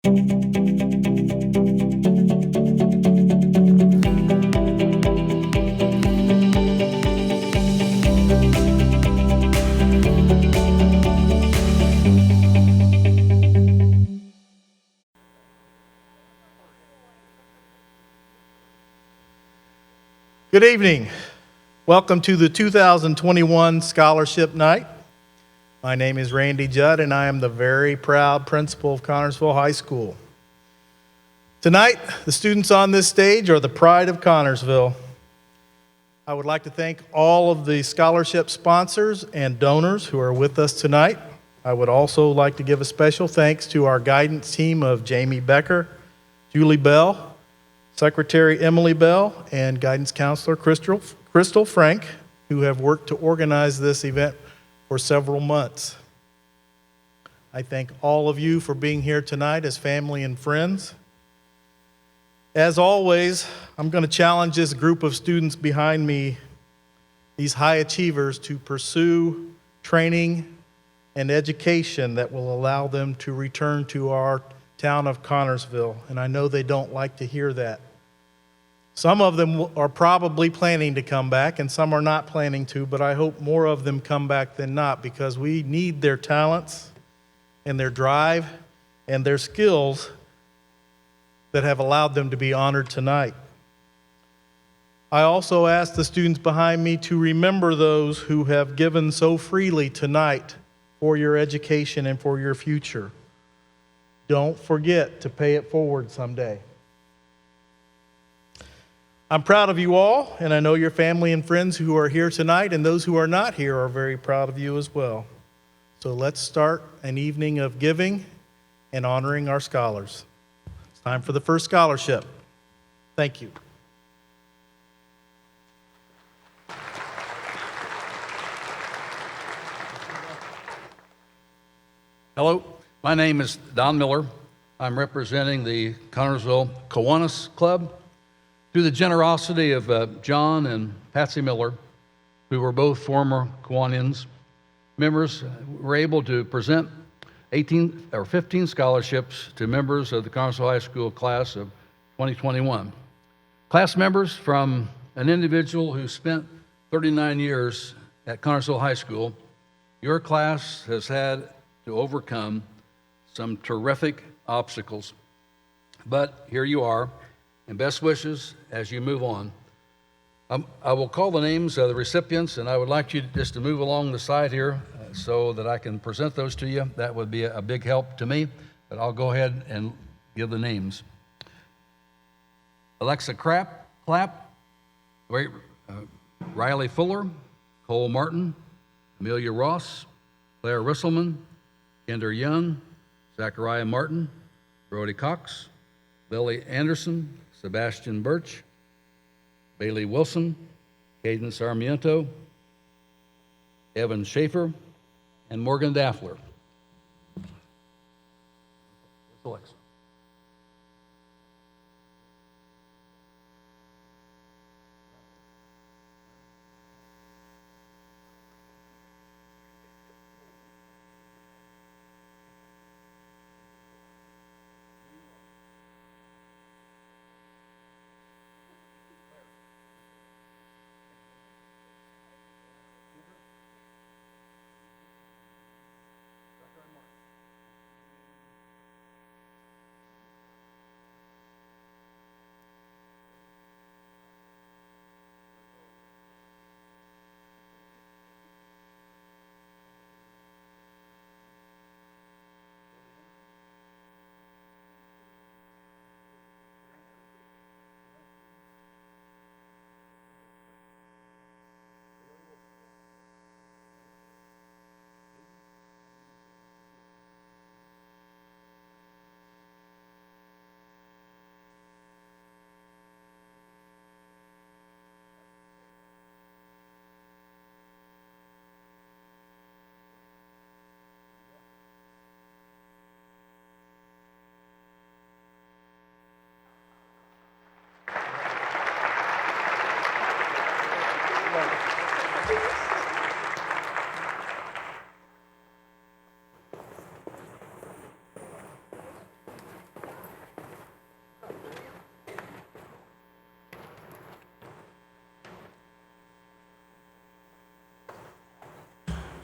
Good evening. Welcome to the 2021 Scholarship Night. My name is Randy Judd, and I am the very proud principal of Connersville High School. Tonight, the students on this stage are the pride of Connersville. I would like to thank all of the scholarship sponsors and donors who are with us tonight. I would also like to give a special thanks to our guidance team of Jamie Becker, Julie Bell, Secretary Emily Bell, and guidance counselor Crystal Frank, who have worked to organize this event for several months. I thank all of you for being here tonight as family and friends. As always, I'm going to challenge this group of students behind me, these high achievers, to pursue training and education that will allow them to return to our town of Connersville, and I know they don't like to hear that. Some of them are probably planning to come back, and some are not planning to, but I hope more of them come back than not, because we need their talents and their drive and their skills that have allowed them to be honored tonight. I also ask the students behind me to remember those who have given so freely tonight for your education and for your future. Don't forget to pay it forward someday. I'm proud of you all, and I know your family and friends who are here tonight, and those who are not here are very proud of you as well. So let's start an evening of giving and honoring our scholars. It's time for the first scholarship. Thank you. Hello, my name is Don Miller. I'm representing the Connersville Kiwanis Club. Through the generosity of John and Patsy Miller, who were both former Kiwanians members, were able to present 15 scholarships to members of the Connersville High School class of 2021. Class members from an individual who spent 39 years at Connersville High School, your class has had to overcome some terrific obstacles. But here you are, and best wishes as you move on. I will call the names of the recipients, and I would like you just to move along the side here so that I can present those to you. That would be a big help to me, but I'll go ahead and give the names. Alexa Clapp, Riley Fuller, Cole Martin, Amelia Ross, Claire Risselman, Kinder Young, Zachariah Martin, Brody Cox, Lily Anderson, Sebastian Birch, Bailey Wilson, Caden Sarmiento, Evan Schaefer, and Morgan Daffler. Alexa.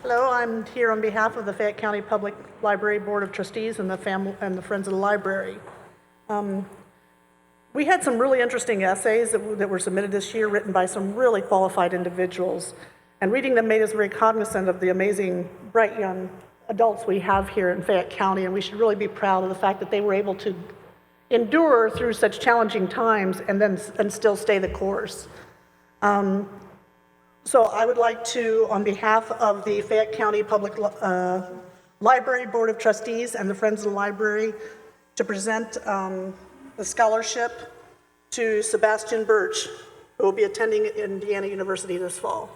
Hello, I'm here on behalf of the Fayette County Public Library Board of Trustees and the Friends of the Library. We had some really interesting essays that were submitted this year, written by some really qualified individuals. And reading them made us very cognizant of the amazing, bright young adults we have here in Fayette County, and we should really be proud of the fact that they were able to endure through such challenging times and still stay the course. So I would like to, on behalf of the Fayette County Public Library Board of Trustees and the Friends of the Library, to present the scholarship to Sebastian Birch, who will be attending Indiana University this fall.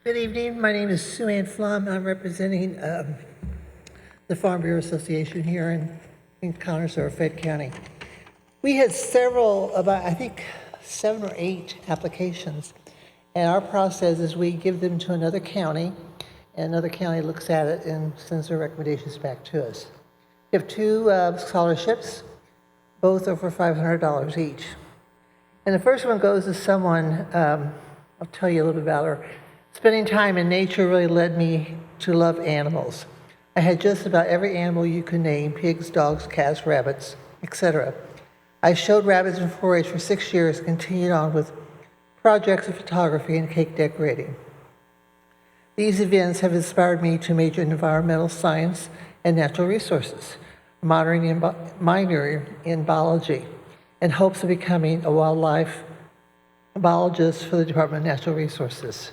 Good evening. My name is Sue Ann Flum. I'm representing the Farm Bureau Association here in Connersville, Fayette County. We had several, about I think 7 or 8 applications, and our process is we give them to another county, and another county looks at it and sends their recommendations back to us. We have 2 scholarships, both are for $500 each. And the first one goes to someone, I'll tell you a little bit about her. Spending time in nature really led me to love animals. I had just about every animal you could name: pigs, dogs, cats, rabbits, etc. I showed rabbits in 4-H for 6 years, continued on with projects of photography and cake decorating. These events have inspired me to major in environmental science and natural resources, minoring in biology, in hopes of becoming a wildlife biologist for the Department of Natural Resources.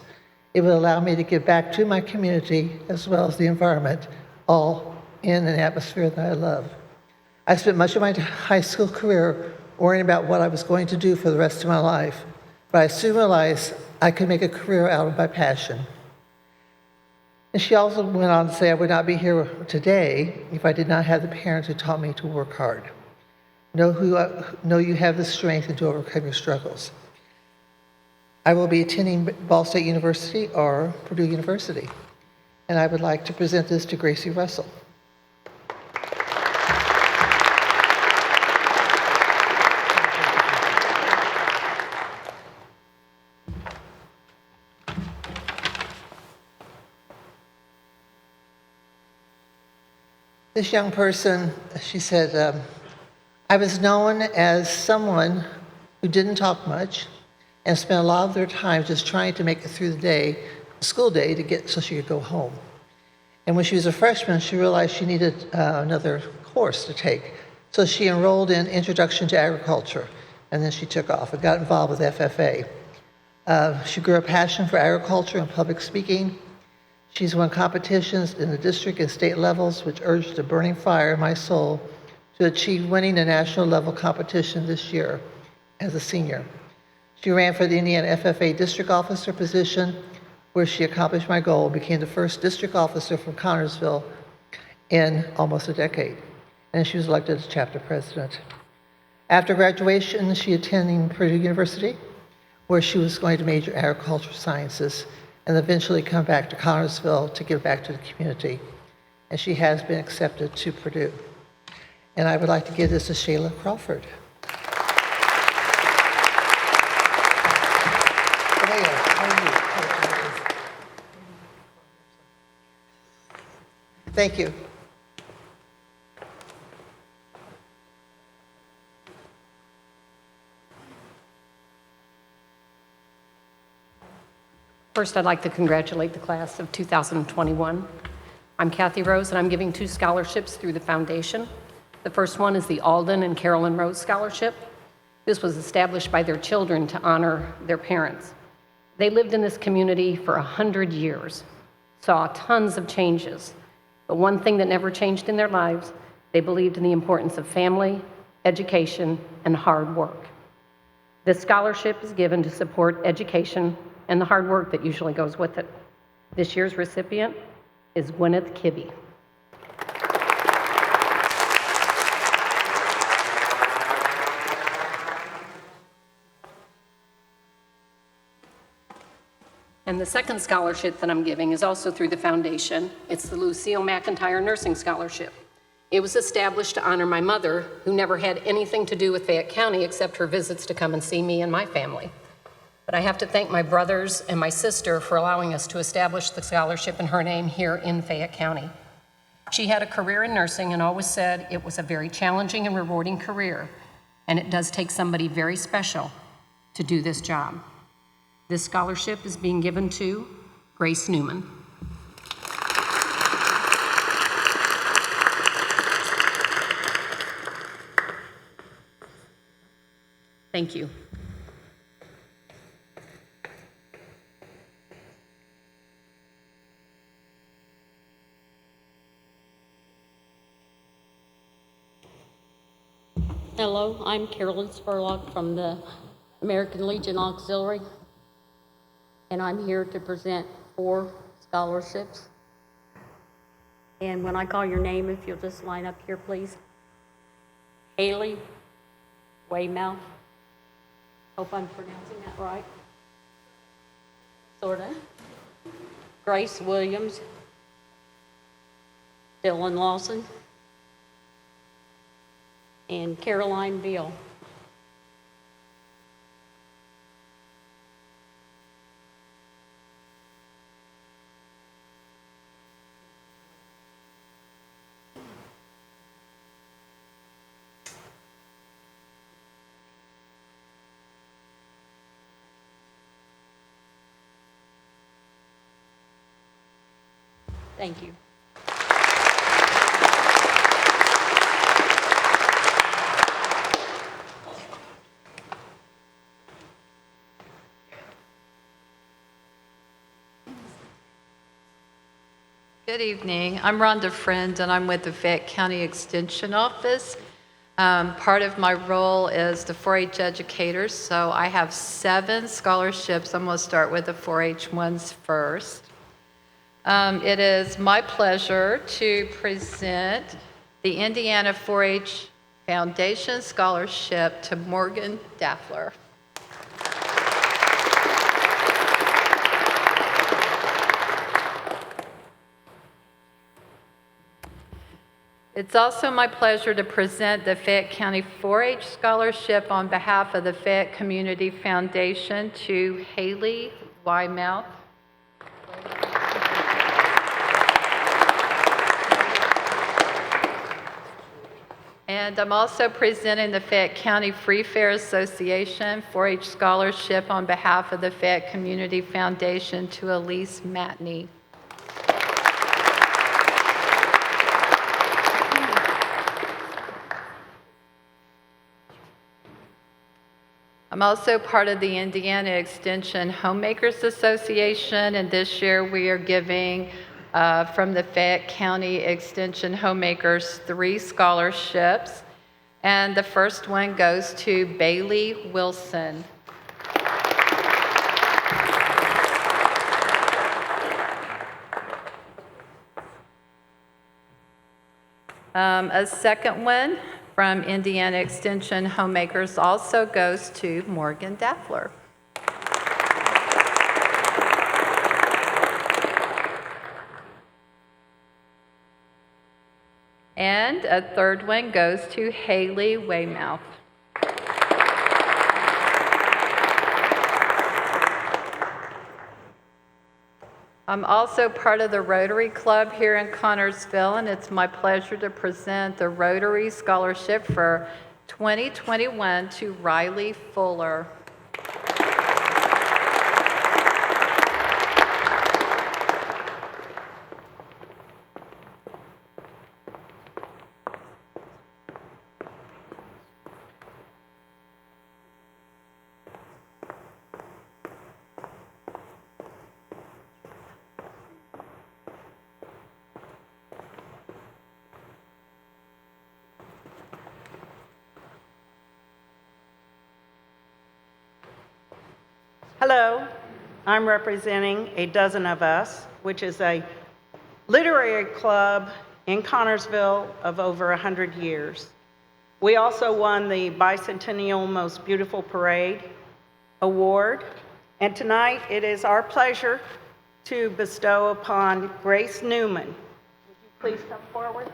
It will allow me to give back to my community as well as the environment, all in an atmosphere that I love. I spent much of my high school career worrying about what I was going to do for the rest of my life, but I soon realized I could make a career out of my passion. And she also went on to say, I would not be here today if I did not have the parents who taught me to work hard. Know you have the strength and to overcome your struggles. I will be attending Ball State University or Purdue University, and I would like to present this to Gracie Russell. This young person, she said, I was known as someone who didn't talk much and spent a lot of their time just trying to make it through the school day so she could go home. And when she was a freshman, she realized she needed another course to take. So she enrolled in Introduction to Agriculture, and then she took off and got involved with FFA. She grew a passion for agriculture and public speaking. She's won competitions in the district and state levels, which urged a burning fire in my soul to achieve winning a national level competition this year as a senior. She ran for the Indiana FFA district officer position, where she accomplished my goal and became the first district officer from Connersville in almost a decade. And she was elected as chapter president. After graduation, she attended Purdue University, where she was going to major in agricultural sciences and eventually come back to Connersville to give back to the community. And she has been accepted to Purdue. And I would like to give this to Shayla Crawford. Thank you. First, I'd like to congratulate the class of 2021. I'm Kathy Rose, and I'm giving 2 scholarships through the foundation. The first one is the Alden and Carolyn Rose Scholarship. This was established by their children to honor their parents. They lived in this community for 100 years, saw tons of changes. But one thing that never changed in their lives, they believed in the importance of family, education, and hard work. This scholarship is given to support education and the hard work that usually goes with it. This year's recipient is Gwyneth Kibbe. And the second scholarship that I'm giving is also through the foundation. It's the Lucille Mcintyre Nursing Scholarship. It was established to honor my mother, who never had anything to do with Fayette County except her visits to come and see me and my family. But I have to thank my brothers and my sister for allowing us to establish the scholarship in her name here in Fayette County. She had a career in nursing and always said it was a very challenging and rewarding career, and it does take somebody very special to do this job. This scholarship is being given to Grace Newman. Thank you. Hello, I'm Carolyn Spurlock from the American Legion Auxiliary, and I'm here to present 4 scholarships. And when I call your name, if you'll just line up here, please. Haley Weymouth. Hope I'm pronouncing that right. Sorta. Grace Williams. Dylan Lawson. And Caroline Beal. Thank you. Good evening. I'm Rhonda Friend, and I'm with the Fayette County Extension Office. Part of my role is the 4-H educators, so I have 7 scholarships. I'm going to start with the 4-H ones first. It is my pleasure to present the Indiana 4-H Foundation Scholarship to Morgan Daffler. It's also my pleasure to present the Fayette County 4-H Scholarship on behalf of the Fayette Community Foundation to Haley Weymouth. And I'm also presenting the Fayette County Free Fair Association 4-H Scholarship on behalf of the Fayette Community Foundation to Elise Matney. I'm also part of the Indiana Extension Homemakers Association, and this year we are giving from the Fayette County Extension Homemakers 3 scholarships, and the first one goes to Bailey Wilson. A second one from Indiana Extension Homemakers also goes to Morgan Daffler. And a third one goes to Haley Weymouth. I'm also part of the Rotary Club here in Connersville, and it's my pleasure to present the Rotary Scholarship for 2021 to Riley Fuller. Hello, I'm representing A Dozen of Us, which is a literary club in Connersville of over 100 years. We also won the Bicentennial Most Beautiful Parade Award, And tonight, it is our pleasure to bestow upon Grace Newman. Would you please come forward?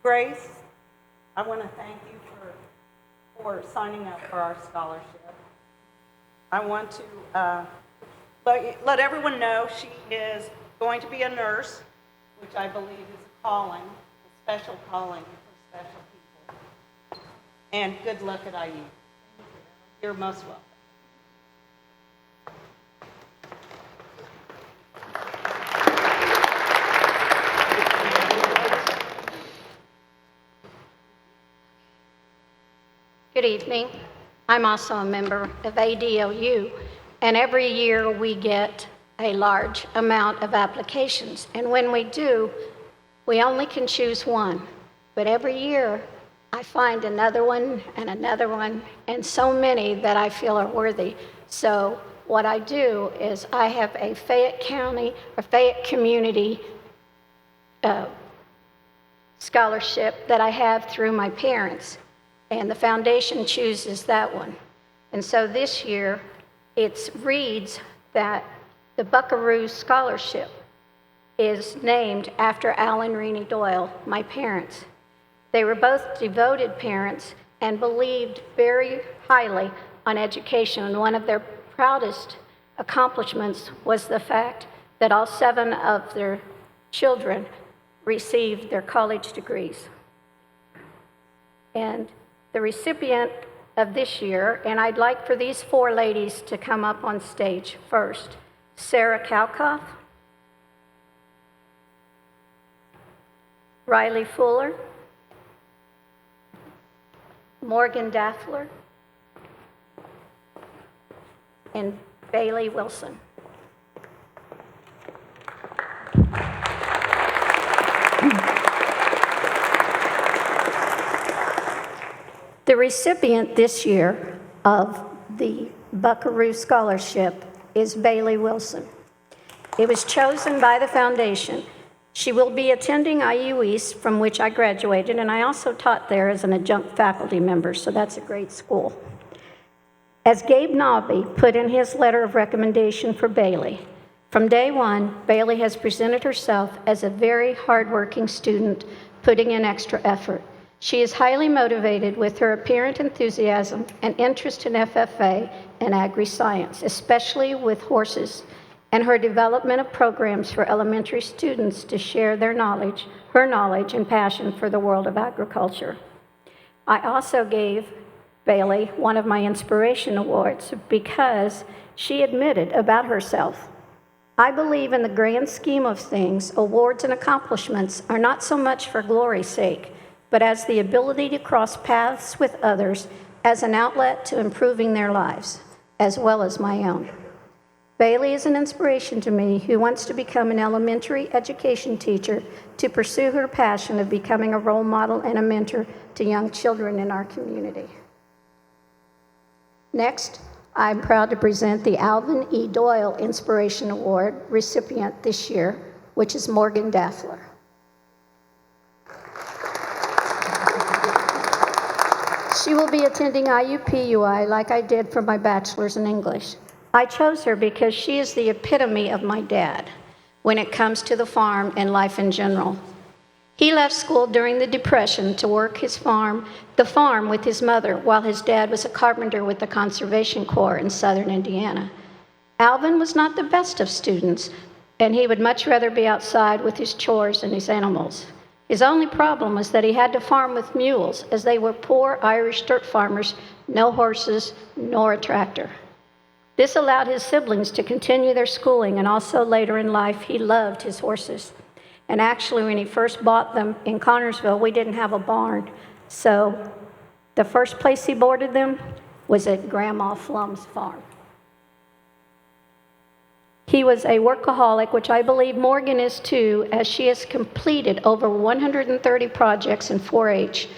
Grace, I want to thank you for signing up for our scholarship. I want to let everyone know she is going to be a nurse, which I believe is a calling, a special calling for special people. And good luck at IU. You're most welcome. Good evening. I'm also a member of ADLU, and every year we get a large amount of applications. And when we do, we only can choose one. But every year, I find another one, and so many that I feel are worthy. So what I do is I have a Fayette County or Fayette Community scholarship that I have through my parents. And the foundation chooses that one. And so this year, it reads that the Buckaroo Scholarship is named after Alden, Rini, Doyle, my parents. They were both devoted parents and believed very highly on education. And one of their proudest accomplishments was the fact that all 7 of their children received their college degrees. And the recipient of this year, and I'd like for these 4 ladies to come up on stage first. Sarah Kalkhoff, Riley Fuller, Morgan Daffler, and Bailey Wilson. The recipient this year of the Buckaroo Scholarship is Bailey Wilson. It was chosen by the foundation. She will be attending IU East, from which I graduated, and I also taught there as an adjunct faculty member, so that's a great school. As Gabe Nobby put in his letter of recommendation for Bailey, from day one, Bailey has presented herself as a very hardworking student, putting in extra effort. She is highly motivated with her apparent enthusiasm and interest in FFA and agri-science, especially with horses, and her development of programs for elementary students to share her knowledge and passion for the world of agriculture. I also gave Bailey one of my inspiration awards because she admitted about herself, "I believe in the grand scheme of things, awards and accomplishments are not so much for glory's sake, but as the ability to cross paths with others as an outlet to improving their lives, as well as my own." Bailey is an inspiration to me who wants to become an elementary education teacher to pursue her passion of becoming a role model and a mentor to young children in our community. Next, I'm proud to present the Alden E. Doyle Inspiration Award recipient this year, which is Morgan Daffler. She will be attending IUPUI like I did for my bachelor's in English. I chose her because she is the epitome of my dad when it comes to the farm and life in general. He left school during the Depression to work the farm with his mother, while his dad was a carpenter with the Conservation Corps in southern Indiana. Alvin was not the best of students, and he would much rather be outside with his chores and his animals. His only problem was that he had to farm with mules, as they were poor Irish dirt farmers, no horses, nor a tractor. This allowed his siblings to continue their schooling, and also later in life, he loved his horses. And actually, when he first bought them in Connersville, we didn't have a barn. So the first place he boarded them was at Grandma Flum's farm. He was a workaholic, which I believe Morgan is too, as she has completed over 130 projects in 4-H,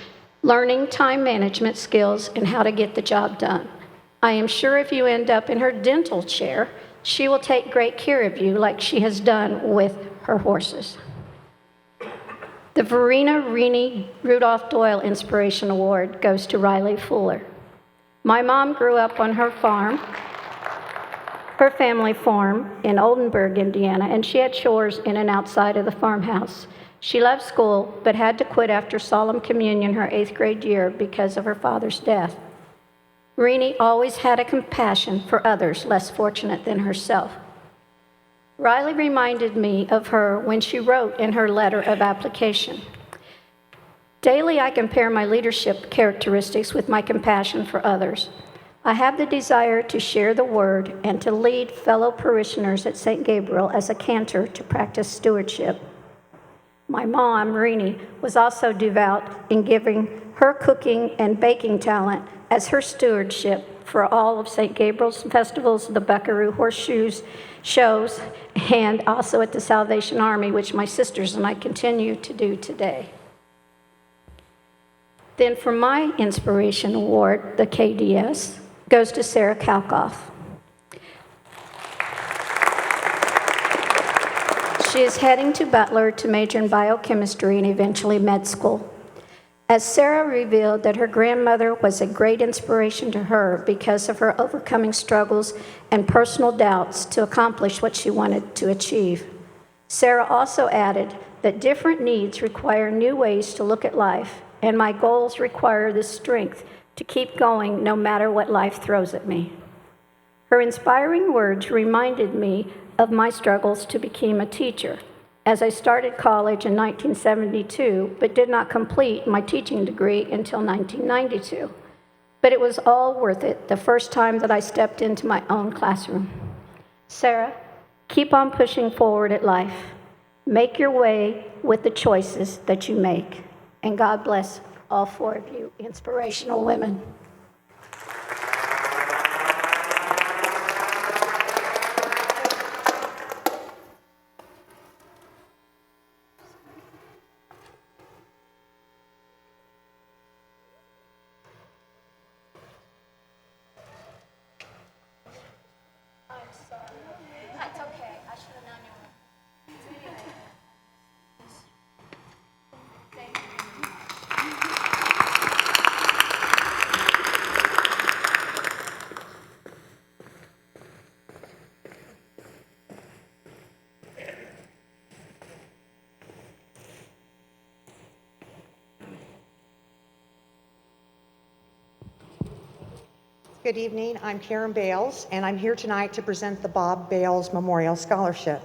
learning time management skills and how to get the job done. I am sure if you end up in her dental chair, she will take great care of you like she has done with her horses. The Varina, Rini, Rudolph Doyle Inspiration Award goes to Riley Fuller. My mom grew up on her farm, her family farm in Oldenburg, Indiana, and she had chores in and outside of the farmhouse. She loved school, but had to quit after solemn communion her 8th grade year because of her father's death. Rini always had a compassion for others less fortunate than herself. Riley reminded me of her when she wrote in her letter of application, "Daily I compare my leadership characteristics with my compassion for others. I have the desire to share the word and to lead fellow parishioners at St. Gabriel as a cantor to practice stewardship." My mom, Rini, was also devout in giving her cooking and baking talent as her stewardship for all of St. Gabriel's festivals, the Buckaroo Horseshoes shows, and also at the Salvation Army, which my sisters and I continue to do today. Then for my Inspiration Award, the KDS, goes to Sarah Kalkhoff. She is heading to Butler to major in biochemistry and eventually med school. As Sarah revealed that her grandmother was a great inspiration to her because of her overcoming struggles and personal doubts to accomplish what she wanted to achieve. Sarah also added that different needs require new ways to look at life, and my goals require the strength to keep going no matter what life throws at me. Her inspiring words reminded me of my struggles to become a teacher, as I started college in 1972, but did not complete my teaching degree until 1992. But it was all worth it the first time that I stepped into my own classroom. Sarah, keep on pushing forward at life. Make your way with the choices that you make. And God bless all 4 of you inspirational women. Good evening, I'm Karen Bales, and I'm here tonight to present the Bob Bales Memorial Scholarship.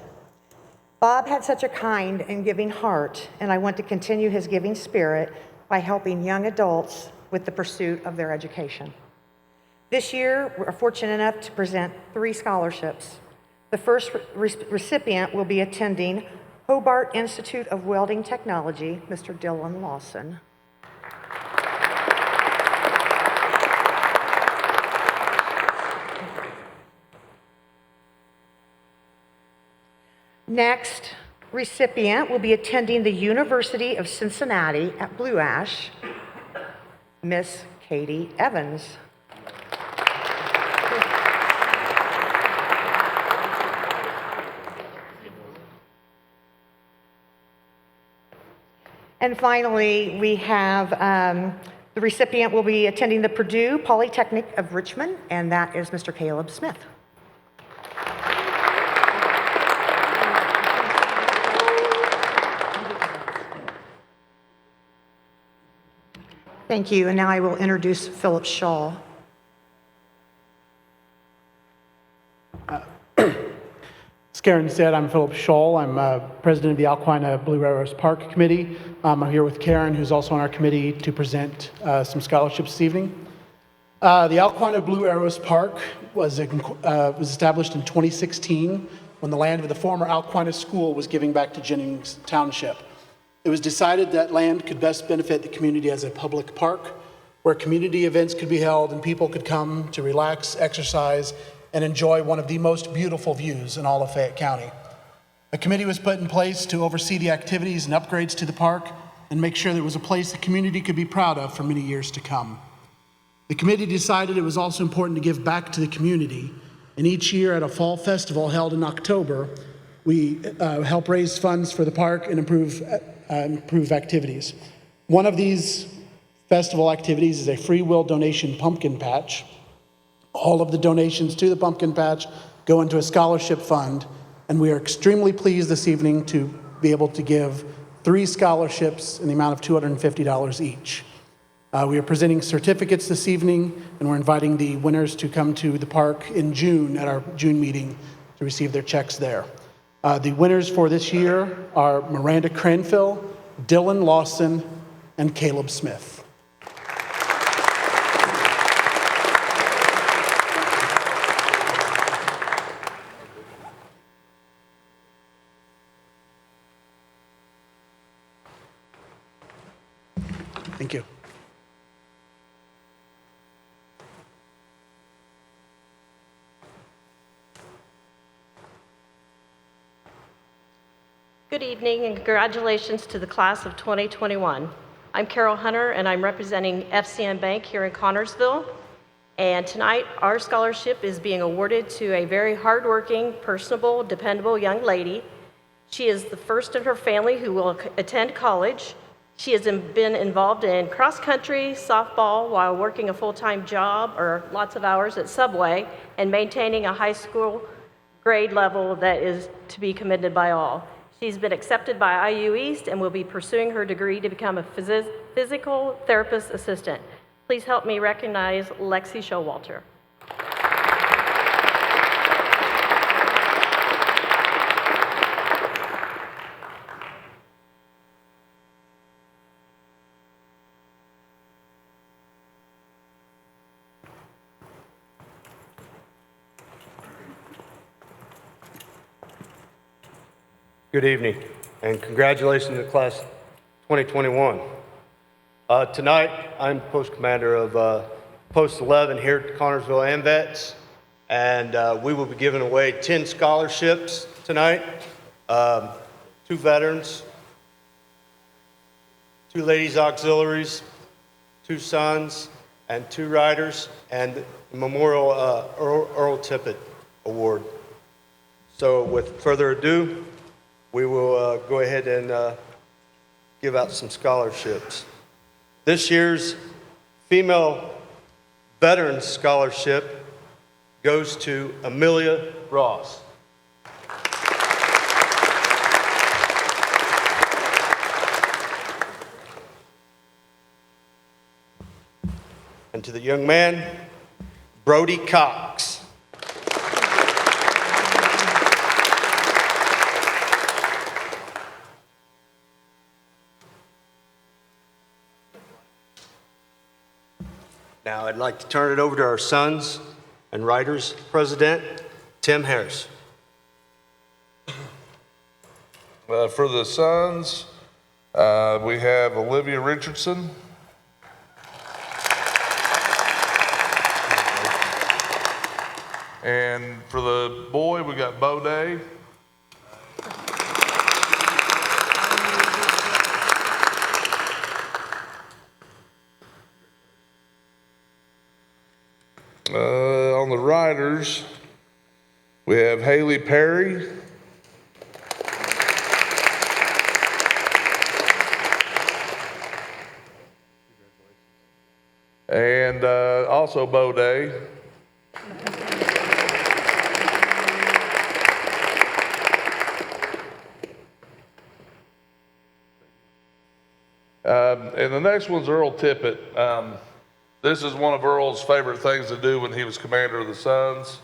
Bob had such a kind and giving heart, and I want to continue his giving spirit by helping young adults with the pursuit of their education. This year, we're fortunate enough to present 3 scholarships. The first recipient will be attending Hobart Institute of Welding Technology, Mr. Dylan Lawson. Next recipient will be attending the University of Cincinnati at Blue Ash, Miss Katie Evans. And finally, we have the recipient will be attending the Purdue Polytechnic of Richmond, and that is Mr. Caleb Smith. Thank you, and now I will introduce Philip Shaw. As Karen said, I'm Philip Shaw. I'm president of the Alquina Blue Arrows Park Committee. I'm here with Karen, who's also on our committee, to present some scholarships this evening. The Alquina Blue Arrows Park was established in 2016 when the land of the former Alquina School was giving back to Jennings Township. It was decided that land could best benefit the community as a public park where community events could be held and people could come to relax, exercise, and enjoy one of the most beautiful views in all of Fayette County. A committee was put in place to oversee the activities and upgrades to the park and make sure that it was a place the community could be proud of for many years to come. The committee decided it was also important to give back to the community, and each year at a fall festival held in October, we help raise funds for the park and improve improve activities. One of these festival activities is a free will donation pumpkin patch. All of the donations to the pumpkin patch go into a scholarship fund, and we are extremely pleased this evening to be able to give 3 scholarships in the amount of $250 each. We are presenting certificates this evening, and we're inviting the winners to come to the park in June at our June meeting to receive their checks there. The winners for this year are Miranda Cranfill, Dylan Lawson, and Caleb Smith. Thank you. Good evening and congratulations to the class of 2021. I'm Carol Hunter and I'm representing FCN Bank here in Connersville. And tonight our scholarship is being awarded to a very hardworking, personable, dependable young lady. She is the first in her family who will attend college. She has been involved in cross-country, softball, while working a full-time job or lots of hours at Subway and maintaining a high school grade level that is to be commended by all. She's been accepted by IU East and will be pursuing her degree to become a physical therapist assistant. Please help me recognize Lexi Showalter. Good evening, and congratulations to class 2021. Tonight, I'm post commander of Post 11 here at Connersville AMVETS, and we will be giving away 10 scholarships tonight, 2 veterans, 2 ladies auxiliaries, 2 sons, and 2 riders, and the Memorial Earl Tippett Award. So with further ado, we will go ahead and give out some scholarships. This year's Female Veterans Scholarship goes to Amelia Ross. And to the young man, Brody Cox. Now I'd like to turn it over to our Sons and Riders President, Tim Harris. For the Sons, we have Olivia Richardson. And for the boy, we got Bo Day. On the riders, we have Haley Perry. And also Bo Day. And the next one's Earl Tippett. This is one of Earl's favorite things to do when he was commander of the Sons.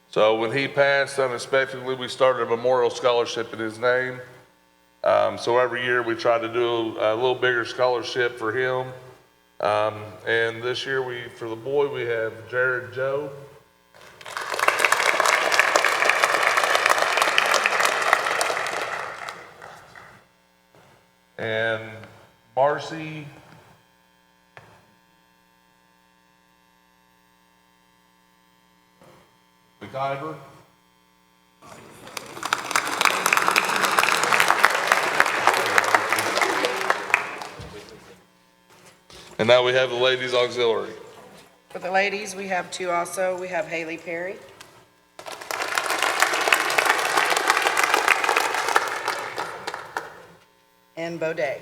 So when he passed unexpectedly, we started a memorial scholarship in his name. So every year we try to do a little bigger scholarship for him. And this year for the boy, we have Jared Joe. And Marcy McIver. And now we have the ladies auxiliary. For the ladies, we have 2 also. We have Haley Perry. and Baudet.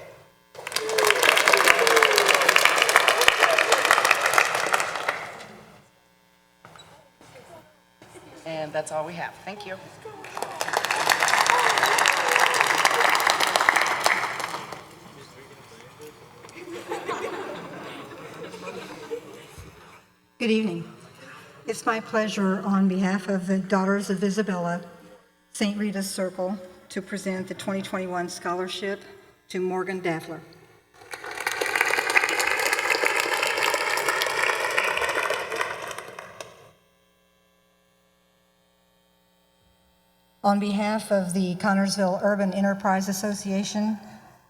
And that's all we have. Thank you. Good evening. It's my pleasure on behalf of the Daughters of Isabella, St. Rita's Circle, to present the 2021 scholarship to Morgan Daffler. On behalf of the Connersville Urban Enterprise Association,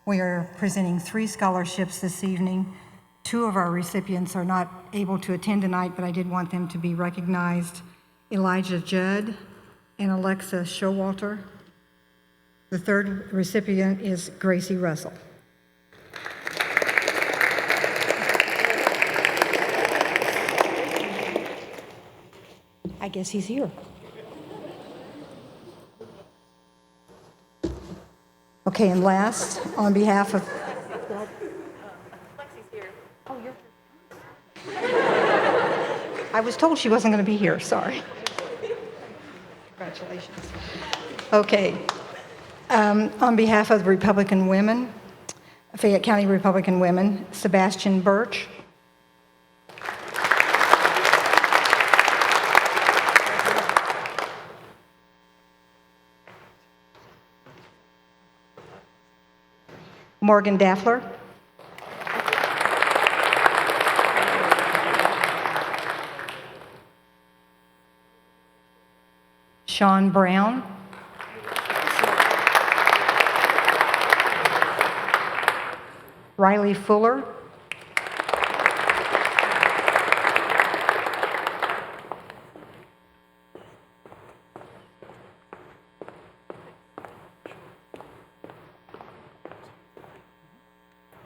we are presenting 3 scholarships this evening. 2 of our recipients are not able to attend tonight, but I did want them to be recognized: Elijah Judd and Alexa Showalter. The 3rd recipient is Gracie Russell. I guess he's here. Okay, and last, on behalf of... I was told she wasn't going to be here, sorry. Congratulations. Okay. On behalf of the Republican women, Fayette County Republican women, Sebastian Birch. Morgan Daffler. Sean Brown. Riley Fuller.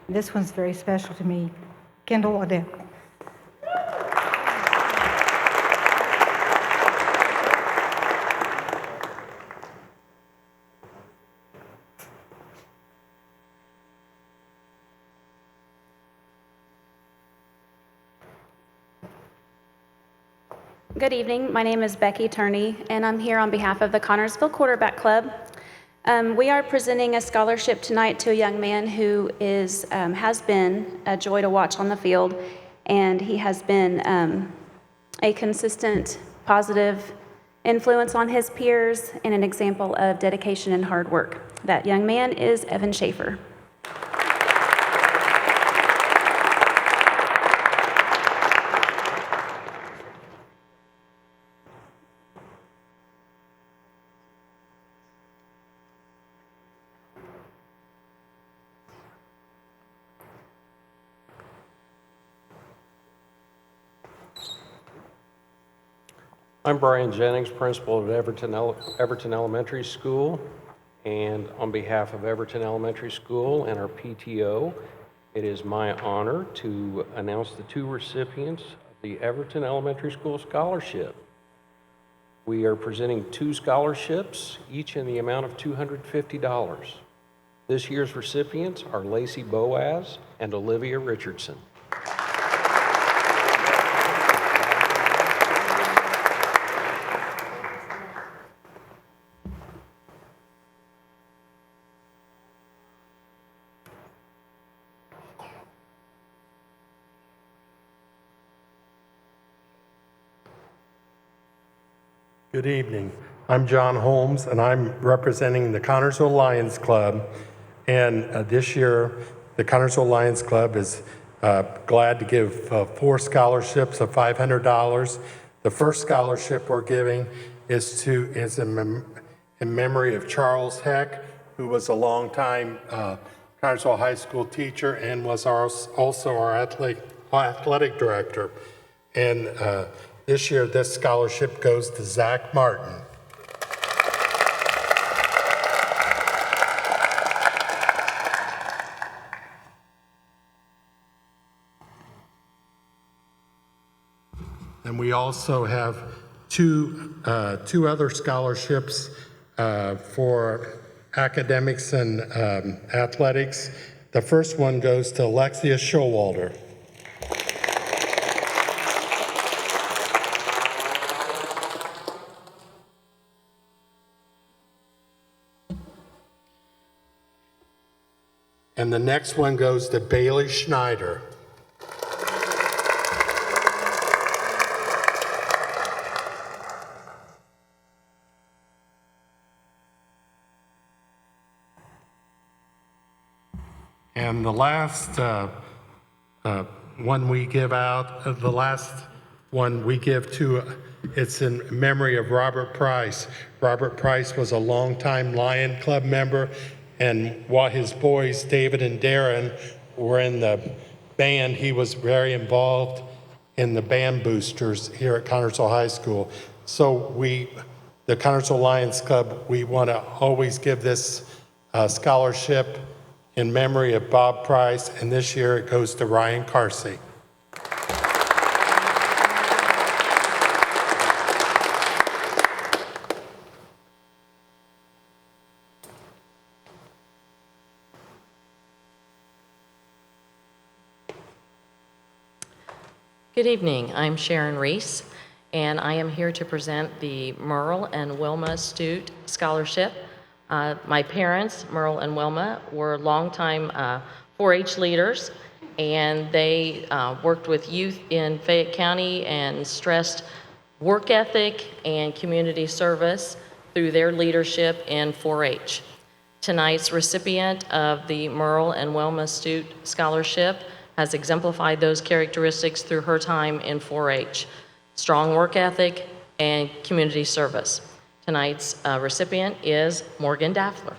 This one's very special to me, Kendall Odell. Good evening. My name is Becky Turney, and I'm here on behalf of the Connersville Quarterback Club. We are presenting a scholarship tonight to a young man who has been a joy to watch on the field, and he has been a consistent, positive influence on his peers and an example of dedication and hard work. That young man is Evan Schaefer. I'm Brian Jennings, principal of Everton Elementary School, and on behalf of Everton Elementary School and our PTO, it is my honor to announce the 2 recipients of the Everton Elementary School Scholarship. We are presenting 2 scholarships, each in the amount of $250. This year's recipients are Lacey Boaz and Olivia Richardson. Good evening. I'm John Holmes, and I'm representing the Connersville Lions Club. And this year, the Connersville Lions Club is glad to give 4 scholarships of $500. The first scholarship we're giving is in memory of Charles Heck, who was a longtime Connersville High School teacher and was also our athletic director. And this year, this scholarship goes to Zach Martin. And we also have two other scholarships for academics and athletics. The first one goes to Alexia Showalter. And the next one goes to Bailey Schneider. And the last one we give out, the last one we give to, it's in memory of Robert Price. Robert Price was a longtime Lion Club member, and while his boys, David and Darren, were in the band, he was very involved in the band boosters here at Connersville High School. So the Connersville Lions Club, we want to always give this scholarship in memory of Bob Price, and this year it goes to Ryan Carsey. Good evening. I'm Sharon Reese, and I am here to present the Merle and Wilma Astute Scholarship. My parents, Merle and Wilma, were longtime 4-H leaders, and they worked with youth in Fayette County and stressed work ethic and community service through their leadership in 4-H. Tonight's recipient of the Merle and Wilma Astute Scholarship has exemplified those characteristics through her time in 4-H, strong work ethic and community service. Tonight's recipient is Morgan Daffler.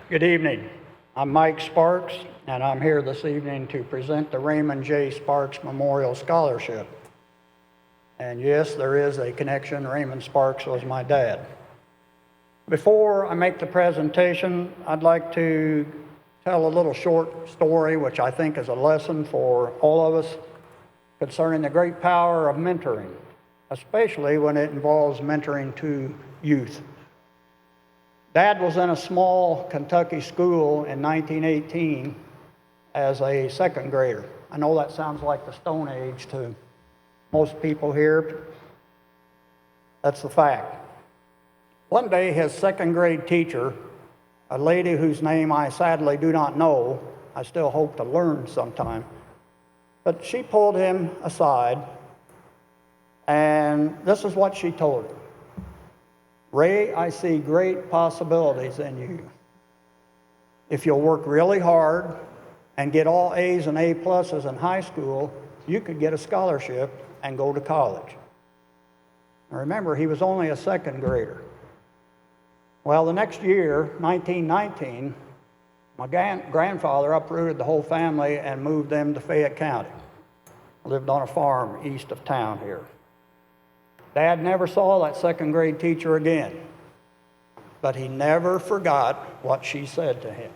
Good evening. I'm Mike Sparks, and I'm here this evening to present the Raymond J. Sparks Memorial Scholarship. And yes, there is a connection. Raymond Sparks was my dad. Before I make the presentation, I'd like to tell a little short story, which I think is a lesson for all of us concerning the great power of mentoring, especially when it involves mentoring to youth. Dad was in a small Kentucky school in 1918 as a second grader. I know that sounds like the Stone Age to most people here. That's the fact. One day, his second grade teacher, a lady whose name I sadly do not know, I still hope to learn sometime, but she pulled him aside, and this is what she told him. Ray, I see great possibilities in you. If you'll work really hard and get all A's and A pluses in high school, you could get a scholarship and go to college. Now remember, he was only a second grader. Well, the next year, 1919, my grandfather uprooted the whole family and moved them to Fayette County. Lived on a farm east of town here. Dad never saw that second grade teacher again, but he never forgot what she said to him.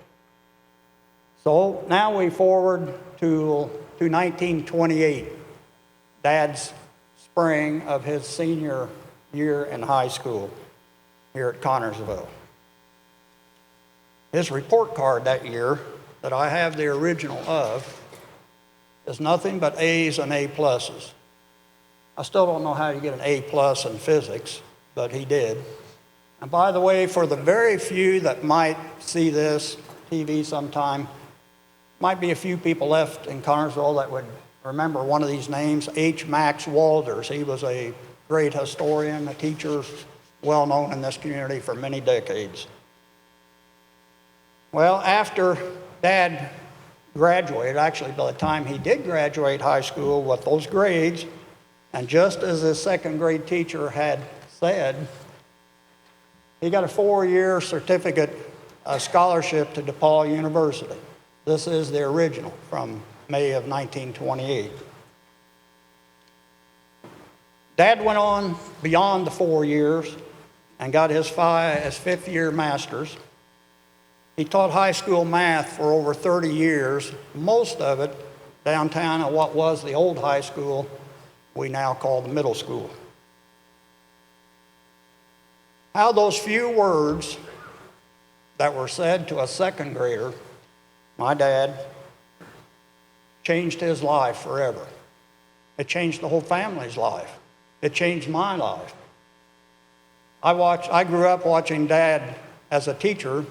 So now we forward to 1928, Dad's spring of his senior year in high school here at Connersville. His report card that year, that I have the original of, is nothing but A's and A pluses. I still don't know how you get an A plus in physics, but he did. And by the way, for the very few that might see this TV sometime, might be a few people left in Connersville that would remember one of these names, H. Max Walders. He was a great historian, a teacher, well known in this community for many decades. Well, after Dad graduated, actually by the time he did graduate high school with those grades, and just as his second grade teacher had said, he got a 4-year certificate scholarship to DePaul University. This is the original from May of 1928. Dad went on beyond the 4 years and got his fifth-year master's. He taught high school math for over 30 years, most of it downtown at what was the old high school we now call the middle school. How those few words that were said to a second grader, my dad, changed his life forever. It changed the whole family's life. It changed my life. I grew up watching Dad as a teacher.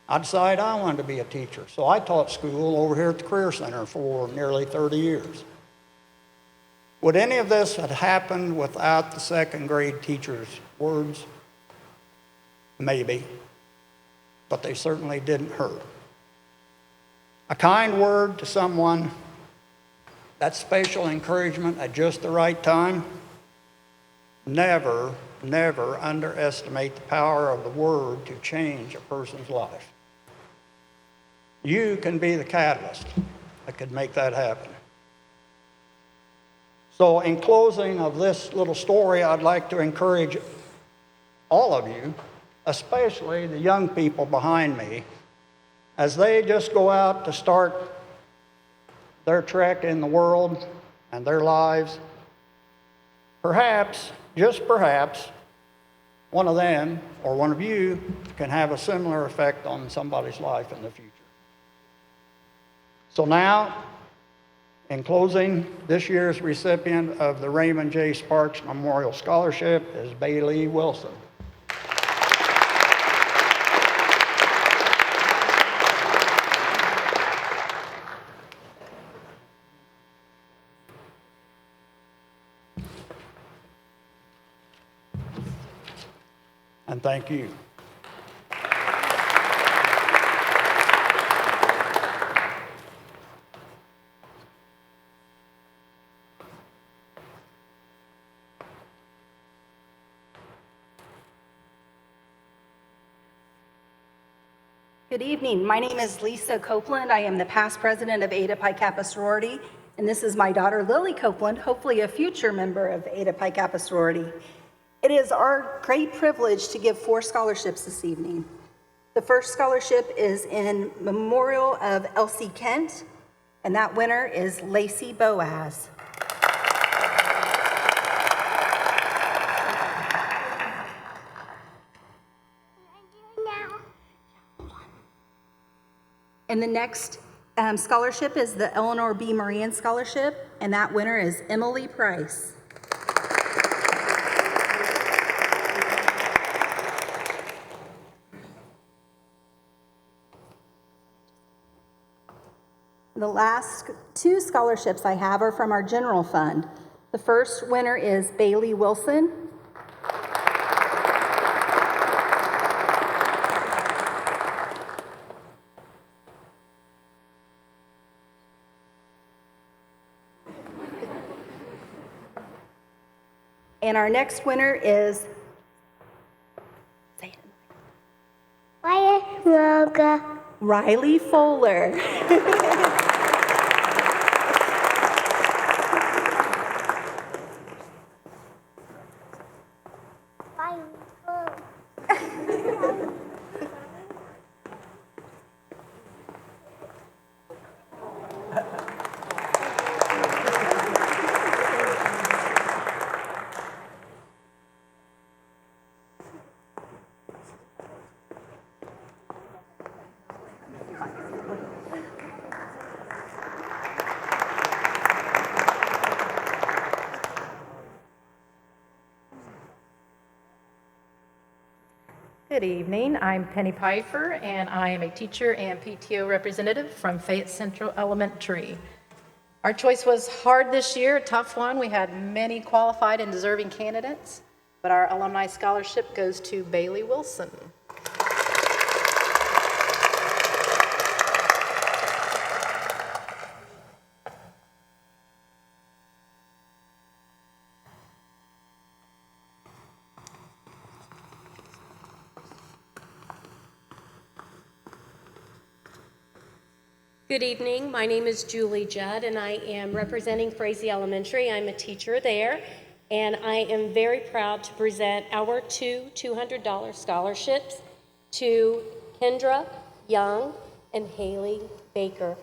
I decided I wanted to be a teacher, so I taught school over here at the Career Center for nearly 30 years. Would any of this have happened without the second grade teacher's words? Maybe, but they certainly didn't hurt. A kind word to someone, that special encouragement at just the right time. Never, never underestimate the power of the word to change a person's life. You can be the catalyst that could make that happen. So in closing of this little story, I'd like to encourage all of you, especially the young people behind me, as they just go out to start their trek in the world and their lives. Perhaps, just perhaps, one of them or one of you can have a similar effect on somebody's life in the future. So now, in closing, this year's recipient of the Raymond J. Sparks Memorial Scholarship is Bailey Wilson. And thank you. Good evening. My name is Lisa Copeland. I am the past president of Eta Pi Kappa Sorority, and this is my daughter Lily Copeland, hopefully a future member of Eta Pi Kappa Sorority. It is our great privilege to give 4 scholarships this evening. The first scholarship is in memorial of Elsie Kent, and that winner is Lacey Boaz. And the next scholarship is the Eleanor B. Marian Scholarship, and that winner is Emily Price. The last 2 scholarships I have are from our general fund. The first winner is Bailey Wilson. And our next winner is Riley Fowler. Good evening. I'm Penny Pfeiffer, and I am a teacher and PTO representative from Fayette Central Elementary. Our choice was hard this year, a tough one. We had many qualified and deserving candidates, but our alumni scholarship goes to Bailey Wilson. Good evening. My name is Julie Judd, and I am representing Frazee Elementary. I'm a teacher there, and I am very proud to present our two $200 scholarships to Kendra Young and Haley Baker.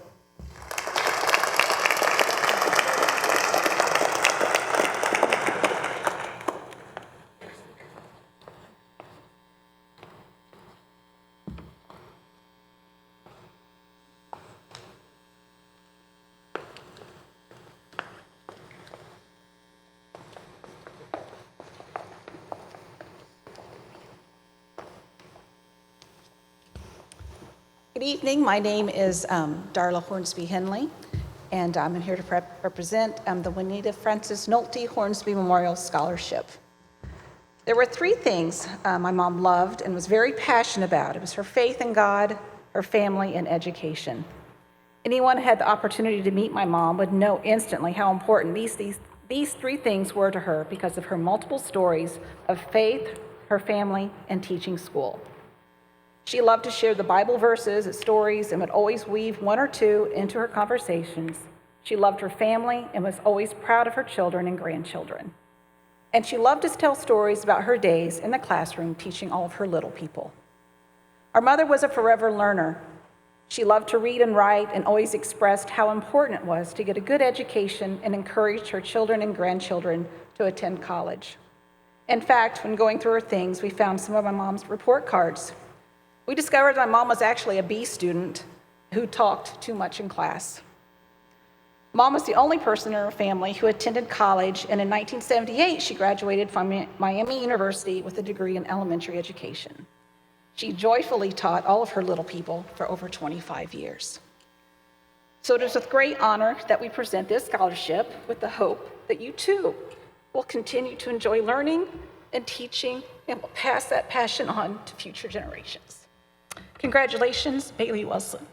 Good evening. My name is Darla Hornsby Henley, and I'm here to represent the Juanita Francis Nolte Hornsby Memorial Scholarship. There were three things my mom loved and was very passionate about. It was her faith in God, her family, and education. Anyone who had the opportunity to meet my mom would know instantly how important these three things were to her because of her multiple stories of faith, her family, and teaching school. She loved to share the Bible verses and stories and would always weave one or two into her conversations. She loved her family and was always proud of her children and grandchildren. And she loved to tell stories about her days in the classroom teaching all of her little people. Our mother was a forever learner. She loved to read and write and always expressed how important it was to get a good education and encouraged her children and grandchildren to attend college. In fact, when going through her things, we found some of my mom's report cards. We discovered my mom was actually a B student who talked too much in class. Mom was the only person in her family who attended college, and in 1978, she graduated from Miami University with a degree in elementary education. She joyfully taught all of her little people for over 25 years. So it is with great honor that we present this scholarship with the hope that you too will continue to enjoy learning and teaching and will pass that passion on to future generations. Congratulations, Bailey Wilson.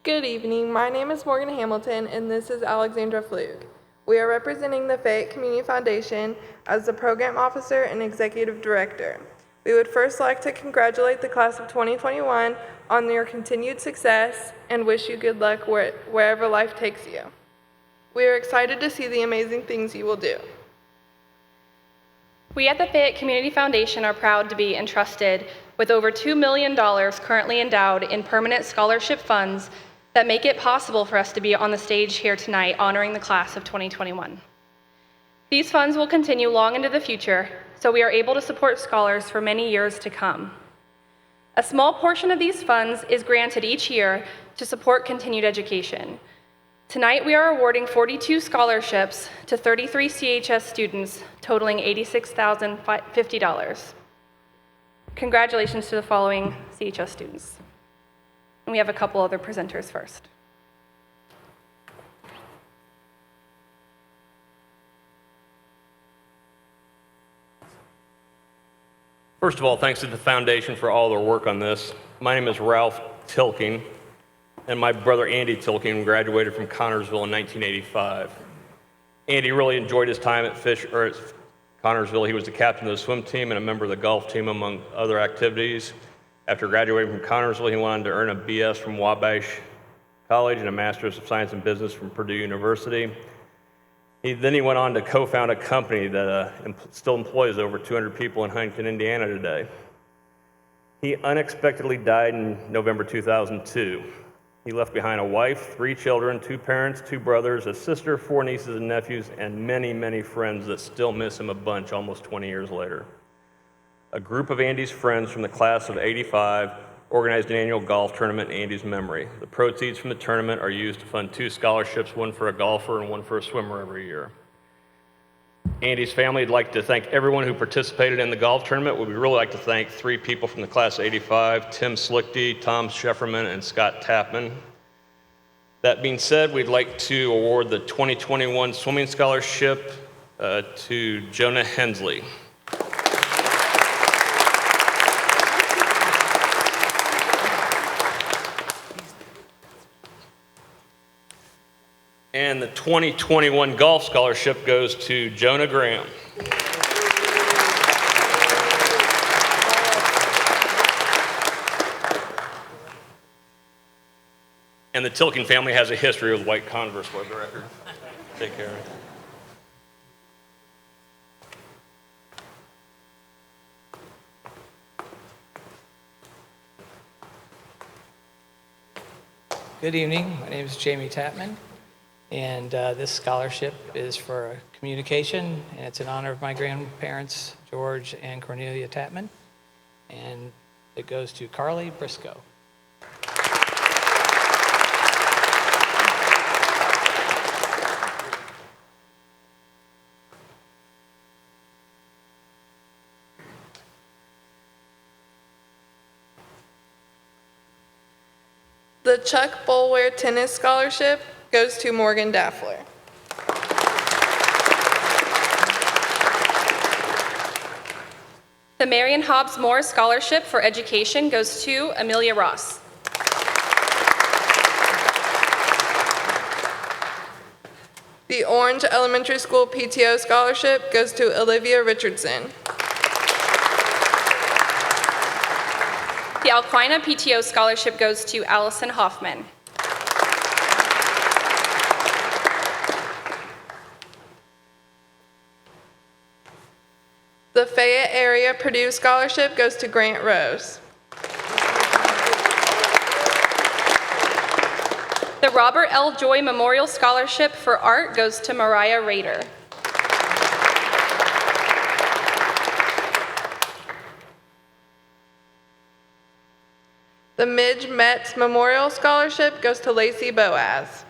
Good evening. My name is Morgan Hamilton, and this is Alexandra Flug. We are representing the Fayette Community Foundation as the Program Officer and Executive Director. We would first like to congratulate the class of 2021 on your continued success and wish you good luck wherever life takes you. We are excited to see the amazing things you will do. We at the Fayette Community Foundation are proud to be entrusted with over $2 million currently endowed in permanent scholarship funds that make it possible for us to be on the stage here tonight honoring the class of 2021. These funds will continue long into the future, so we are able to support scholars for many years to come. A small portion of these funds is granted each year to support continued education. Tonight we are awarding 42 scholarships to 33 CHS students, totaling $86,050. Congratulations to the following CHS students. And we have a couple other presenters first. First of all, thanks to the foundation for all their work on this. My name is Ralph Tilking, and my brother Andy Tilking graduated from Connersville in 1985. Andy really enjoyed his time at Connersville. He was the captain of the swim team and a member of the golf team, among other activities. After graduating from Connersville, he went on to earn a BS from Wabash College and a Master's of Science in Business from Purdue University. Then he went on to co-found a company that still employs over 200 people in Huntington, Indiana today. He unexpectedly died in November 2002. He left behind a wife, 3 children, 2 parents, 2 brothers, a sister, 4 nieces and nephews, and many, many friends that still miss him a bunch almost 20 years later. A group of Andy's friends from the class of '85 organized an annual golf tournament in Andy's memory. The proceeds from the tournament are used to fund 2 scholarships, one for a golfer and one for a swimmer every year. Andy's family would like to thank everyone who participated in the golf tournament. We'd really like to thank 3 people from the class of '85, Tim Slichty, Tom Schefferman, and Scott Tapman. That being said, we'd like to award the 2021 swimming scholarship to Jonah Hensley. And the 2021 Golf Scholarship goes to Jonah Graham. And the Tilking family has a history with white Converse for the record. Take care. Good evening. My name is Jamie Tapman, and this scholarship is for communication, and it's in honor of my grandparents, George and Cornelia Tapman, and it goes to Carly Briscoe. The Chuck Boulware Tennis Scholarship goes to Morgan Daffler. The Marian Hobbs Moore Scholarship for Education goes to Amelia Ross. The Orange Elementary School PTO Scholarship goes to Olivia Richardson. The Alquina PTO Scholarship goes to Allison Hoffman. The Fayette Area Purdue Scholarship goes to Grant Rose. The Robert L. Joy Memorial Scholarship for Art goes to Mariah Rader. The Midge Metz Memorial Scholarship goes to Lacey Boaz.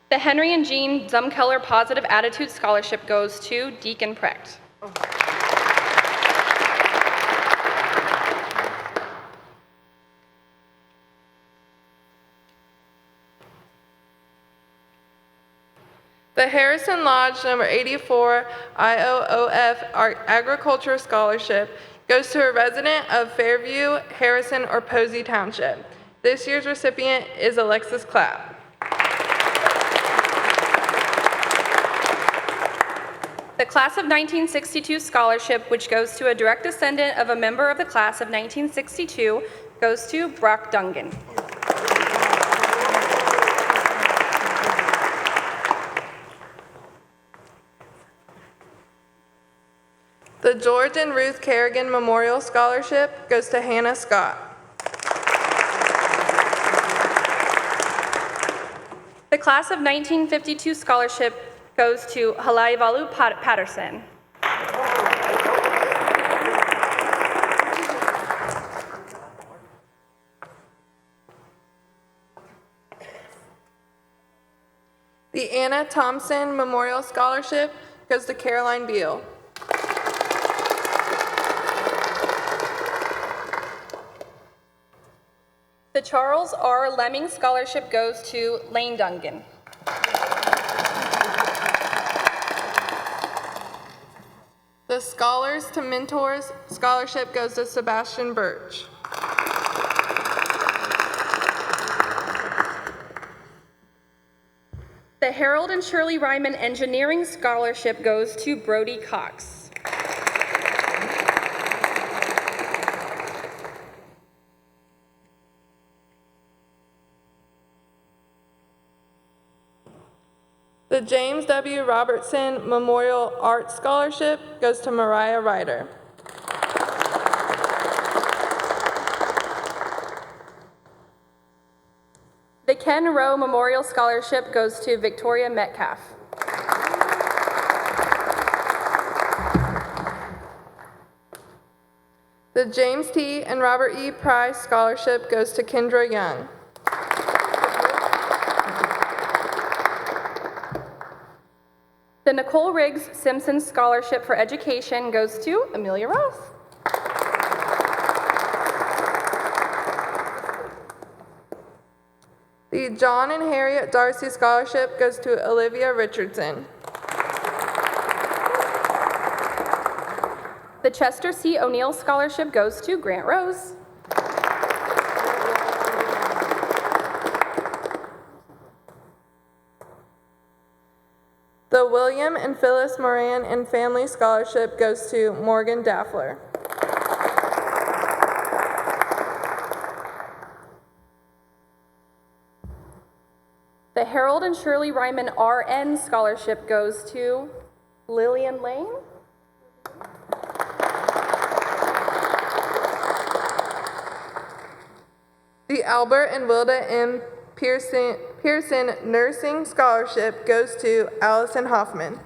The Henry and Jean Zumkeller Positive Attitude Scholarship goes to Deacon Precht. The Harrison Lodge number 84 IOOF Agriculture Scholarship goes to a resident of Fairview, Harrison, or Posey Township. This year's recipient is Alexis Clapp. The Class of 1962 Scholarship, which goes to a direct descendant of a member of the Class of 1962, goes to Brock Dungan. The George and Ruth Kerrigan Memorial Scholarship goes to Hannah Scott. The Class of 1952 Scholarship goes to Halaivalu Patterson. The Anna Thompson Memorial Scholarship goes to Caroline Beal. The Charles R. Lemming Scholarship goes to Lane Dungan. The Scholars to Mentors Scholarship goes to Sebastian Birch. The Harold and Shirley Ryman Engineering Scholarship goes to Brody Cox. The James W. Robertson Memorial Art Scholarship goes to Mariah Ryder. The Ken Rowe Memorial Scholarship goes to Victoria Metcalf. The James T. and Robert E. Price Scholarship goes to Kendra Young. The Nicole Riggs Simpson Scholarship for Education goes to Amelia Ross. The John and Harriet Darcy Scholarship goes to Olivia Richardson. The Chester C. O'Neill Scholarship goes to Grant Rose. The William and Phyllis Moran and Family Scholarship goes to Morgan Daffler. The Harold and Shirley Ryman RN Scholarship goes to Lillian Lane. The Albert and Wilda M. Pearson Nursing Scholarship goes to Allison Hoffman.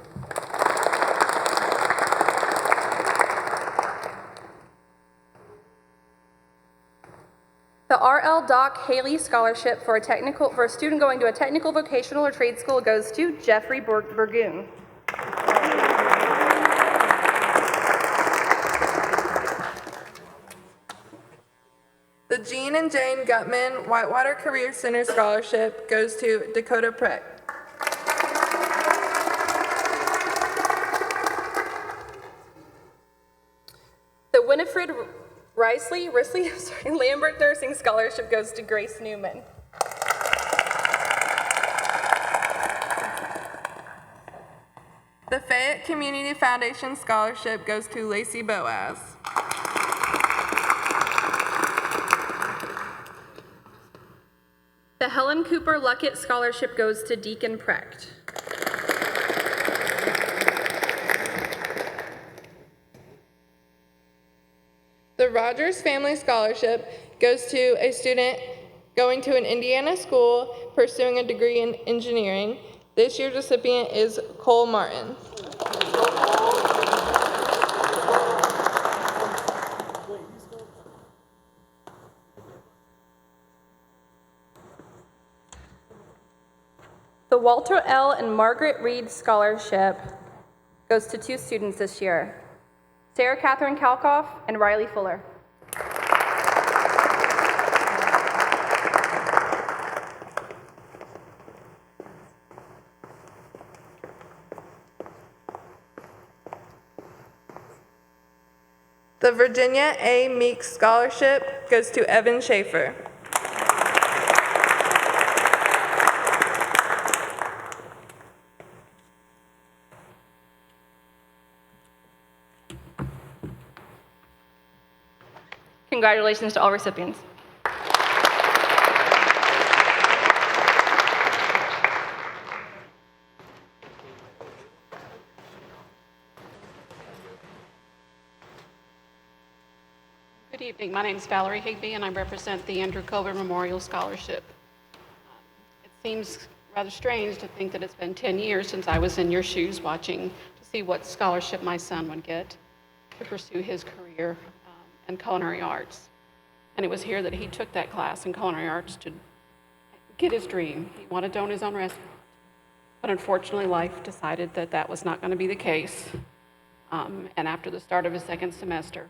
The R.L. Doc Haley Scholarship for a student going to a technical, vocational, or trade school goes to Jeffrey Burgoon. The Jean and Jane Gutman Whitewater Career Center Scholarship goes to Dakota Preck. The Winifred Risley Lambert Nursing Scholarship goes to Grace Newman. The Fayette Community Foundation Scholarship goes to Lacey Boaz. The Helen Cooper Luckett Scholarship goes to Deacon Precht. The Rogers Family Scholarship goes to a student going to an Indiana school pursuing a degree in engineering. This year's recipient is Cole Martin. The Walter L. and Margaret Reed Scholarship goes to 2 students this year, Sarah Catherine Kalkhoff and Riley Fuller. The Virginia A. Meeks Scholarship goes to Evan Schaefer. Congratulations to all recipients. Good evening. My name is Valerie Higby, and I represent the Andrew Coburn Memorial Scholarship. It seems rather strange to think that it's been 10 years since I was in your shoes watching to see what scholarship my son would get to pursue his career in culinary arts. And it was here that he took that class in culinary arts to get his dream. He wanted to own his own restaurant. But unfortunately, life decided that that was not going to be the case. And after the start of his second semester,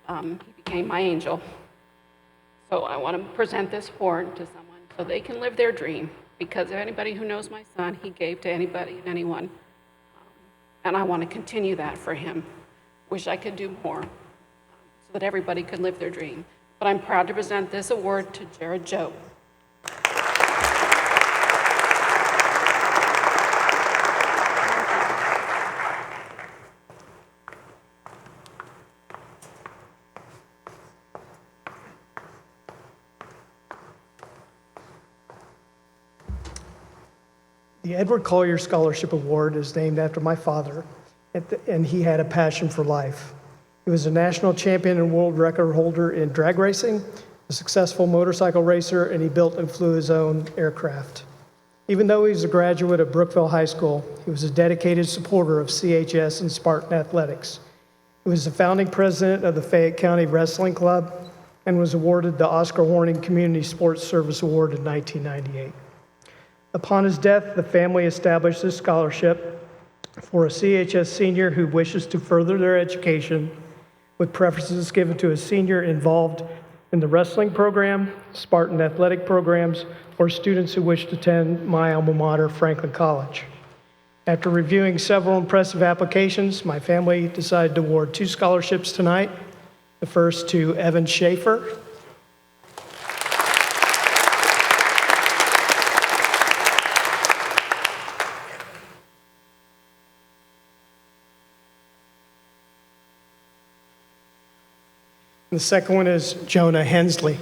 he became my angel. So I want to present this award to someone so they can live their dream, because if anybody who knows my son, he gave to anybody and anyone. And I want to continue that for him. Wish I could do more so that everybody could live their dream. But I'm proud to present this award to Jared Joe. The Edward Collier Scholarship Award is named after my father, and he had a passion for life. He was a national champion and world record holder in drag racing, a successful motorcycle racer, and he built and flew his own aircraft. Even though he was a graduate of Brookville High School, he was a dedicated supporter of CHS and Spartan athletics. He was the founding president of the Fayette County Wrestling Club and was awarded the Oscar Horning Community Sports Service Award in 1998. Upon his death, the family established this scholarship for a CHS senior who wishes to further their education, with preferences given to a senior involved in the wrestling program, Spartan athletic programs, or students who wish to attend my alma mater, Franklin College. After reviewing several impressive applications, my family decided to award 2 scholarships tonight. The first to Evan Schaefer. And the second one is Jonah Hensley.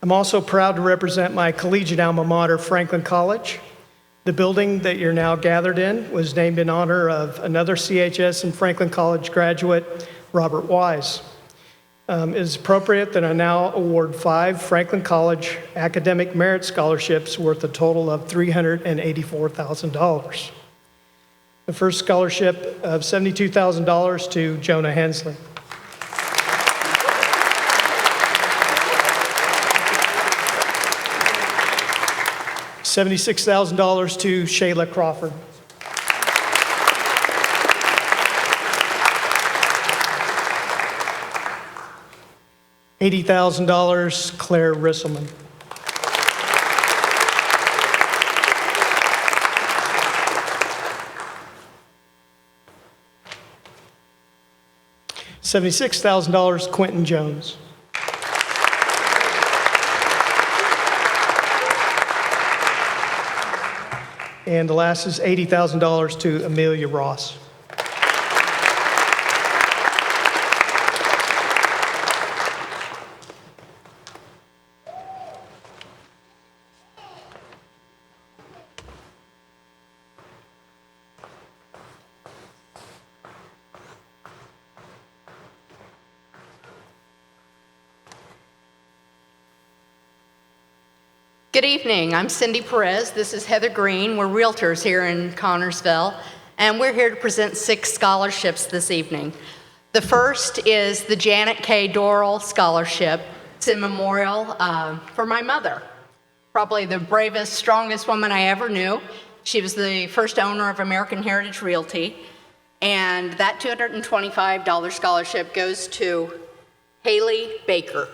I'm also proud to represent my collegiate alma mater, Franklin College. The building that you're now gathered in was named in honor of another CHS and Franklin College graduate, Robert Wise. It is appropriate that I now award 5 Franklin College academic merit scholarships worth a total of $384,000. The first scholarship of $72,000 to Jonah Hensley. $76,000 to Shayla Crawford. $80,000, Claire Risselman. $76,000, Quentin Jones. And the last is $80,000 to Amelia Ross. Good evening. I'm Cindy Perez. This is Heather Green. We're realtors here in Connersville, and we're here to present 6 scholarships this evening. The first is the Janet K. Doral Scholarship. It's in memorial for my mother, probably the bravest, strongest woman I ever knew. She was the first owner of American Heritage Realty, and that $225 scholarship goes to Haley Baker.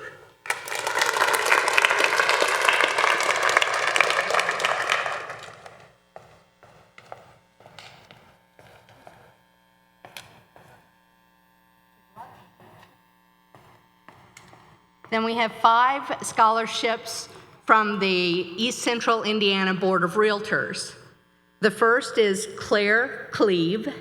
Then we have 5 scholarships from the East Central Indiana Board of Realtors. The first is Claire Cleve.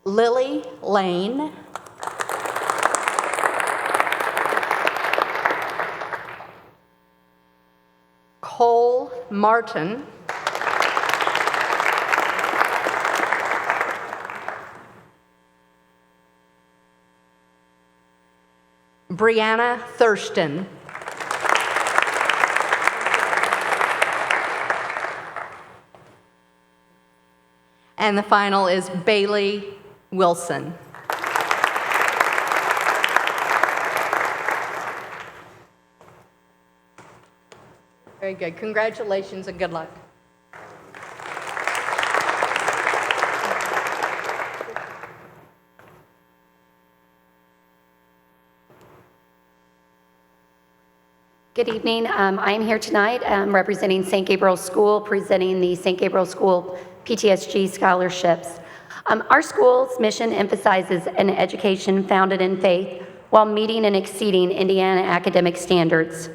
Lily Lane. Cole Martin. Brianna Thurston. And the final is Bailey Wilson. Very good. Congratulations and good luck. Good evening. I'm here tonight representing St. Gabriel's School, presenting the St. Gabriel School PTSG scholarships. Our school's mission emphasizes an education founded in faith while meeting and exceeding Indiana academic standards.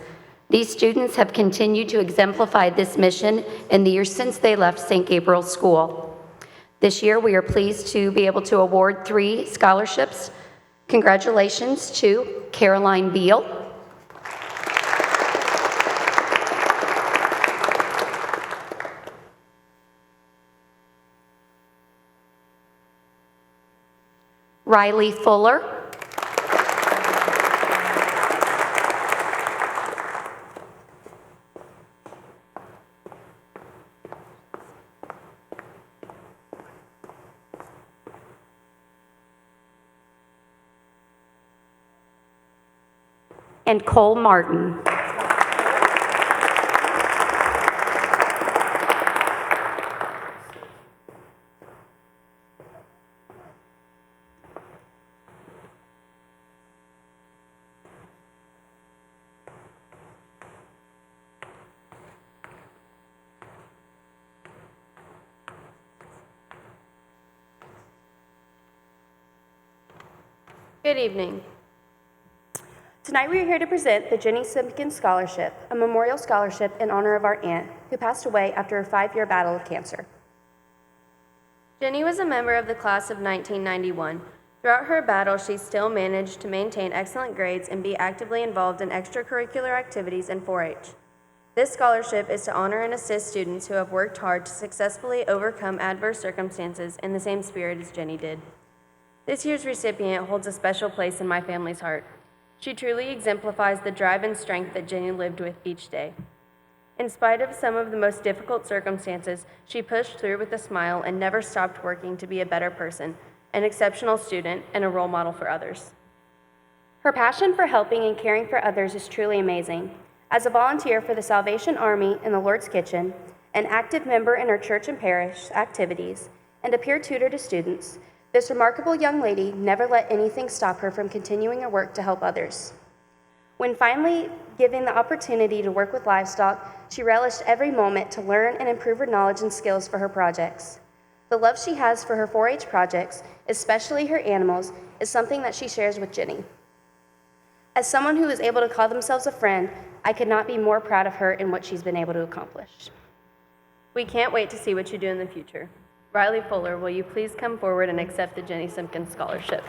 These students have continued to exemplify this mission in the years since they left St. Gabriel's School. This year, we are pleased to be able to award 3 scholarships. Congratulations to Caroline Beal, Riley Fuller, and Cole Martin. Good evening. Tonight we are here to present the Jenny Simpkins Scholarship, a memorial scholarship in honor of our aunt, who passed away after a 5-year battle of cancer. Jenny was a member of the class of 1991. Throughout her battle, she still managed to maintain excellent grades and be actively involved in extracurricular activities and 4-H. This scholarship is to honor and assist students who have worked hard to successfully overcome adverse circumstances in the same spirit as Jenny did. This year's recipient holds a special place in my family's heart. She truly exemplifies the drive and strength that Jenny lived with each day. In spite of some of the most difficult circumstances, she pushed through with a smile and never stopped working to be a better person, an exceptional student, and a role model for others. Her passion for helping and caring for others is truly amazing. As a volunteer for the Salvation Army in the Lord's Kitchen, an active member in her church and parish activities, and a peer tutor to students, this remarkable young lady never let anything stop her from continuing her work to help others. When finally given the opportunity to work with livestock, she relished every moment to learn and improve her knowledge and skills for her projects. The love she has for her 4-H projects, especially her animals, is something that she shares with Jenny. As someone who is able to call themselves a friend, I could not be more proud of her and what she's been able to accomplish. We can't wait to see what you do in the future. Riley Fuller, will you please come forward and accept the Jenny Simpkins Scholarship?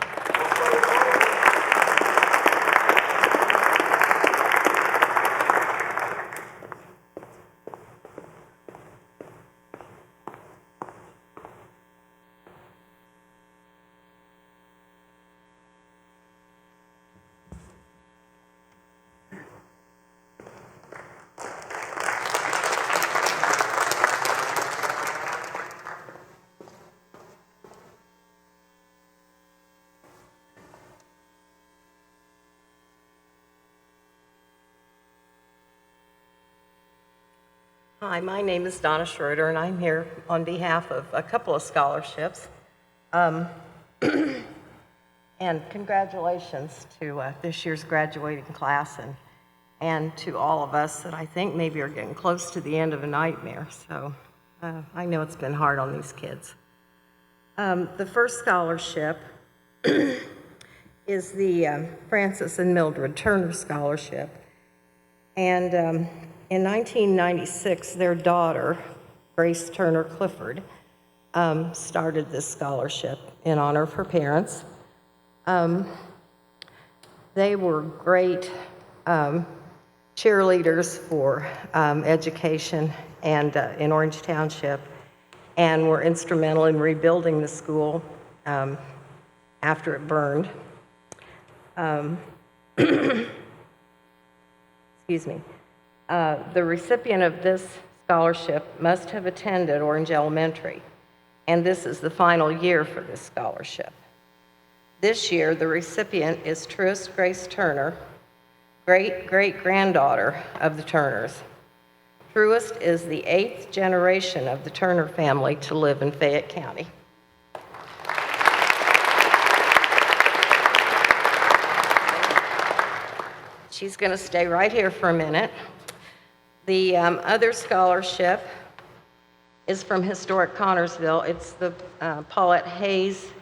Hi, my name is Donna Schroeder, and I'm here on behalf of a couple of scholarships. And congratulations to this year's graduating class and to all of us that I think maybe are getting close to the end of a nightmare. So I know it's been hard on these kids. The first scholarship is the Francis and Mildred Turner Scholarship. And in 1996, their daughter, Grace Turner Clifford, started this scholarship in honor of her parents. They were great cheerleaders for education and in Orange Township, and were instrumental in rebuilding the school after it burned. Excuse me. The recipient of this scholarship must have attended Orange Elementary, and this is the final year for this scholarship. This year, the recipient is Truist Grace Turner, great-great-granddaughter of the Turners. Truist is the 8th generation of the Turner family to live in Fayette County. She's going to stay right here for a minute. The other scholarship is from Historic Connersville. It's the Paulette Hayes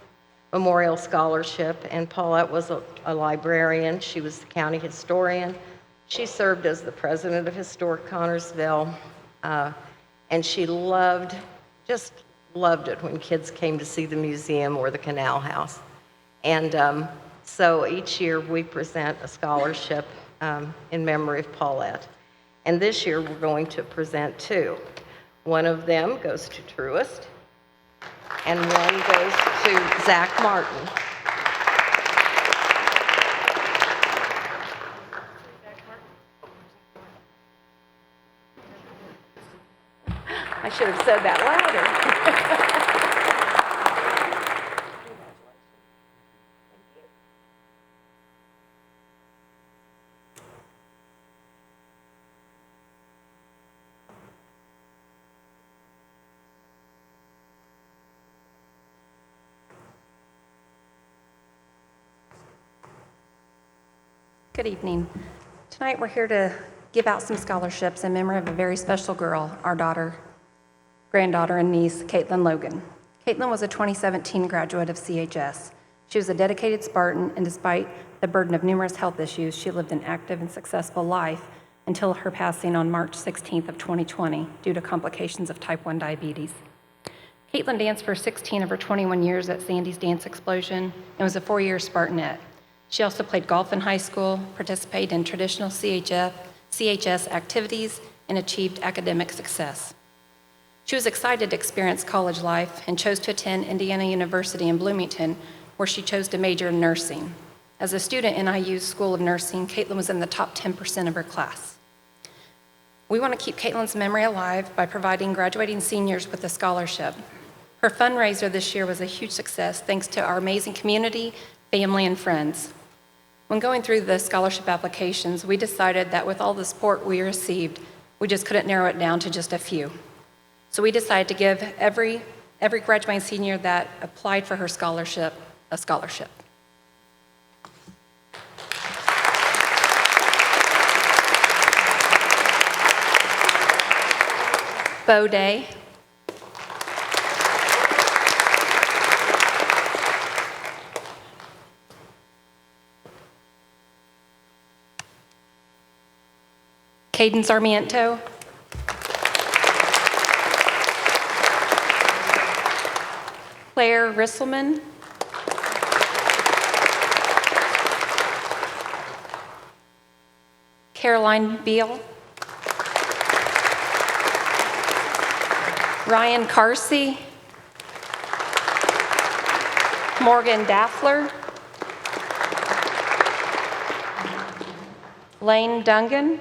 Memorial Scholarship, and Paulette was a librarian. She was the county historian. She served as the president of Historic Connersville, and she just loved it when kids came to see the museum or the canal house. And so each year we present a scholarship in memory of Paulette. And this year we're going to present 2. One of them goes to Truist, and one goes to Zach Martin. I should have said that louder. Good evening. Tonight we're here to give out some scholarships in memory of a very special girl, our granddaughter and niece, Caitlin Logan. Caitlin was a 2017 graduate of CHS. She was a dedicated Spartan, and despite the burden of numerous health issues, she lived an active and successful life until her passing on March 16th of 2020 due to complications of type 1 diabetes. Caitlin danced for 16 of her 21 years at Sandy's Dance Explosion and was a 4-year Spartanette. She also played golf in high school, participated in traditional CHS activities, and achieved academic success. She was excited to experience college life and chose to attend Indiana University in Bloomington, where she chose to major in nursing. As a student in IU's School of Nursing, Caitlin was in the top 10% of her class. We want to keep Caitlin's memory alive by providing graduating seniors with a scholarship. Her fundraiser this year was a huge success thanks to our amazing community, family, and friends. When going through the scholarship applications, we decided that with all the support we received, we just couldn't narrow it down to just a few. So we decided to give every graduating senior that applied for her scholarship a scholarship. Bo Day. Caden Sarmiento. Claire Risselman. Caroline Beal. Ryan Carsey. Morgan Daffler. Lane Dungan.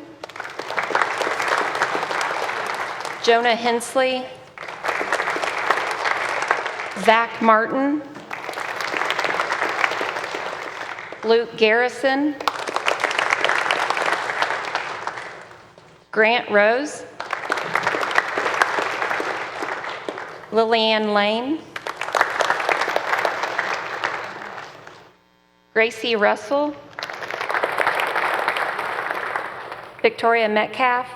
Jonah Hensley. Zach Martin. Luke Garrison. Grant Rose. Lillian Lane. Gracie Russell. Victoria Metcalf.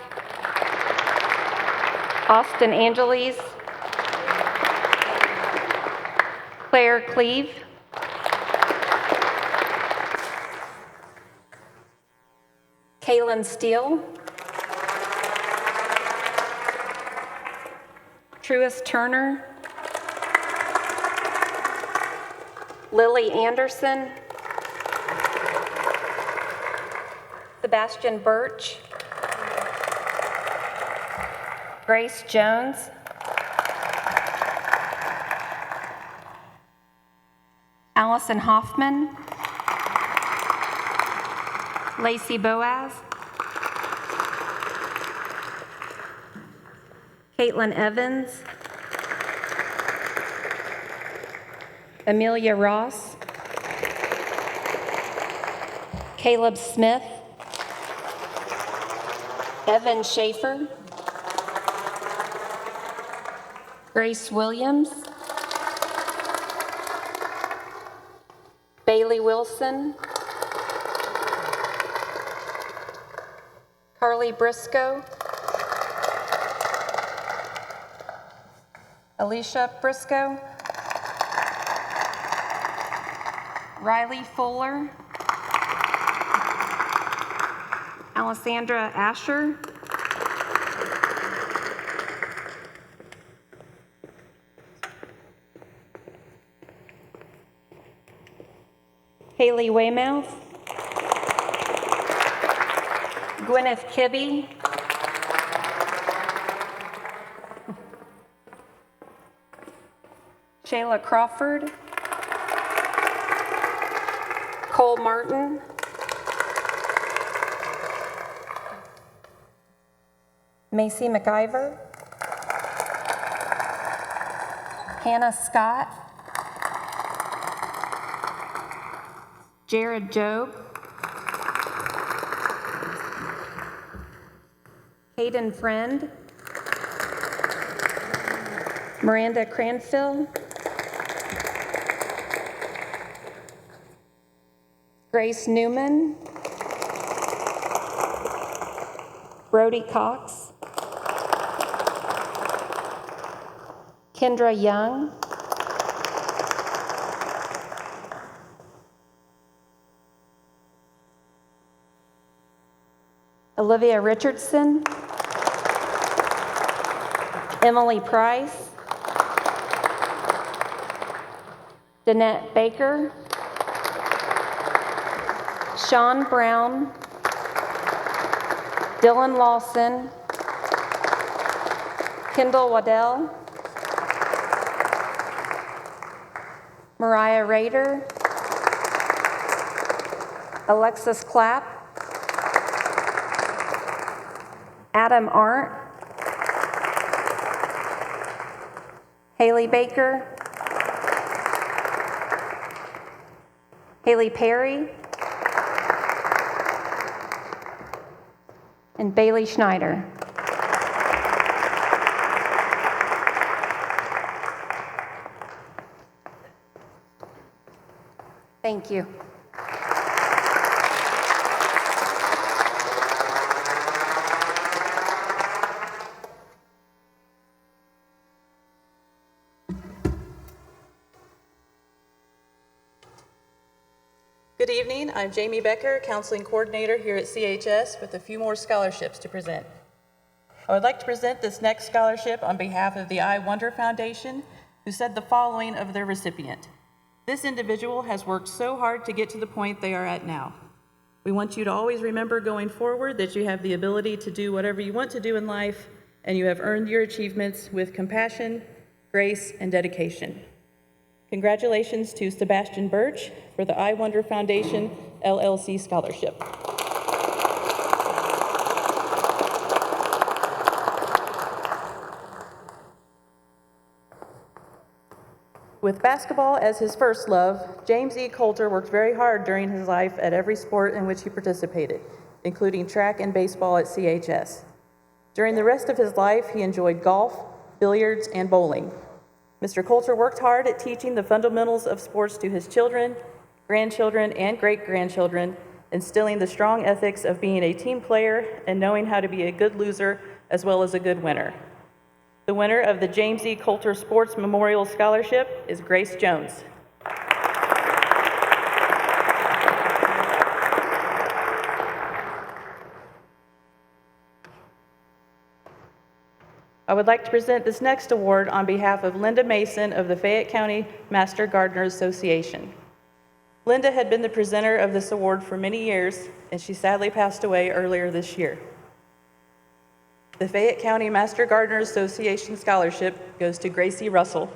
Austin Angeles. Claire Cleve. Kaylin Steele. Truist Turner. Lily Anderson. Sebastian Birch. Grace Jones. Allison Hoffman. Lacey Boaz. Caitlin Evans. Amelia Ross. Caleb Smith. Evan Schaefer. Grace Williams. Bailey Wilson. Carly Briscoe. Alicia Briscoe. Riley Fuller. Alessandra Asher. Haley Weymouth. Gwyneth Kibbe. Shayla Crawford. Cole Martin. Macy McIver. Hannah Scott. Jared Job. Hayden Friend. Miranda Cranfield. Grace Newman. Brody Cox. Kendra Young. Olivia Richardson, Emily Price, Danette Baker, Sean Brown, Dylan Lawson, Kendall Waddell, Mariah Rader, Alexis Clapp, Adam Arndt, Haley Baker, Haley Perry, and Bailey Schneider. Thank you. Good evening. I'm Jamie Becker, Counseling Coordinator here at CHS with a few more scholarships to present. I would like to present this next scholarship on behalf of the I Wonder Foundation, who said the following of their recipient. This individual has worked so hard to get to the point they are at now. We want you to always remember going forward that you have the ability to do whatever you want to do in life, and you have earned your achievements with compassion, grace, and dedication. Congratulations to Sebastian Birch for the I Wonder Foundation LLC Scholarship. With basketball as his first love, James E. Coulter worked very hard during his life at every sport in which he participated, including track and baseball at CHS. During the rest of his life, he enjoyed golf, billiards, and bowling. Mr. Coulter worked hard at teaching the fundamentals of sports to his children, grandchildren, and great-grandchildren, instilling the strong ethics of being a team player and knowing how to be a good loser as well as a good winner. The winner of the James E. Coulter Sports Memorial Scholarship is Grace Jones. I would like to present this next award on behalf of Linda Mason of the Fayette County Master Gardeners Association. Linda had been the presenter of this award for many years, and she sadly passed away earlier this year. The Fayette County Master Gardeners Association Scholarship goes to Gracie Russell.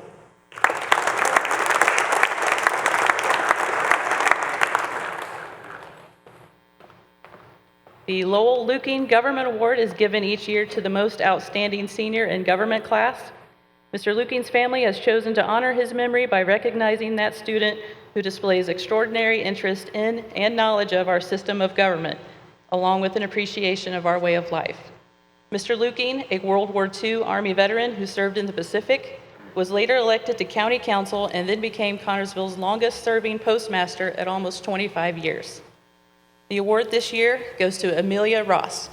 The Lowell Luking Government Award is given each year to the most outstanding senior in government class. Mr. Luking's family has chosen to honor his memory by recognizing that student who displays extraordinary interest in and knowledge of our system of government, along with an appreciation of our way of life. Mr. Luking, a World War II Army veteran who served in the Pacific, was later elected to county council and then became Connersville's longest-serving postmaster at almost 25 years. The award this year goes to Amelia Ross.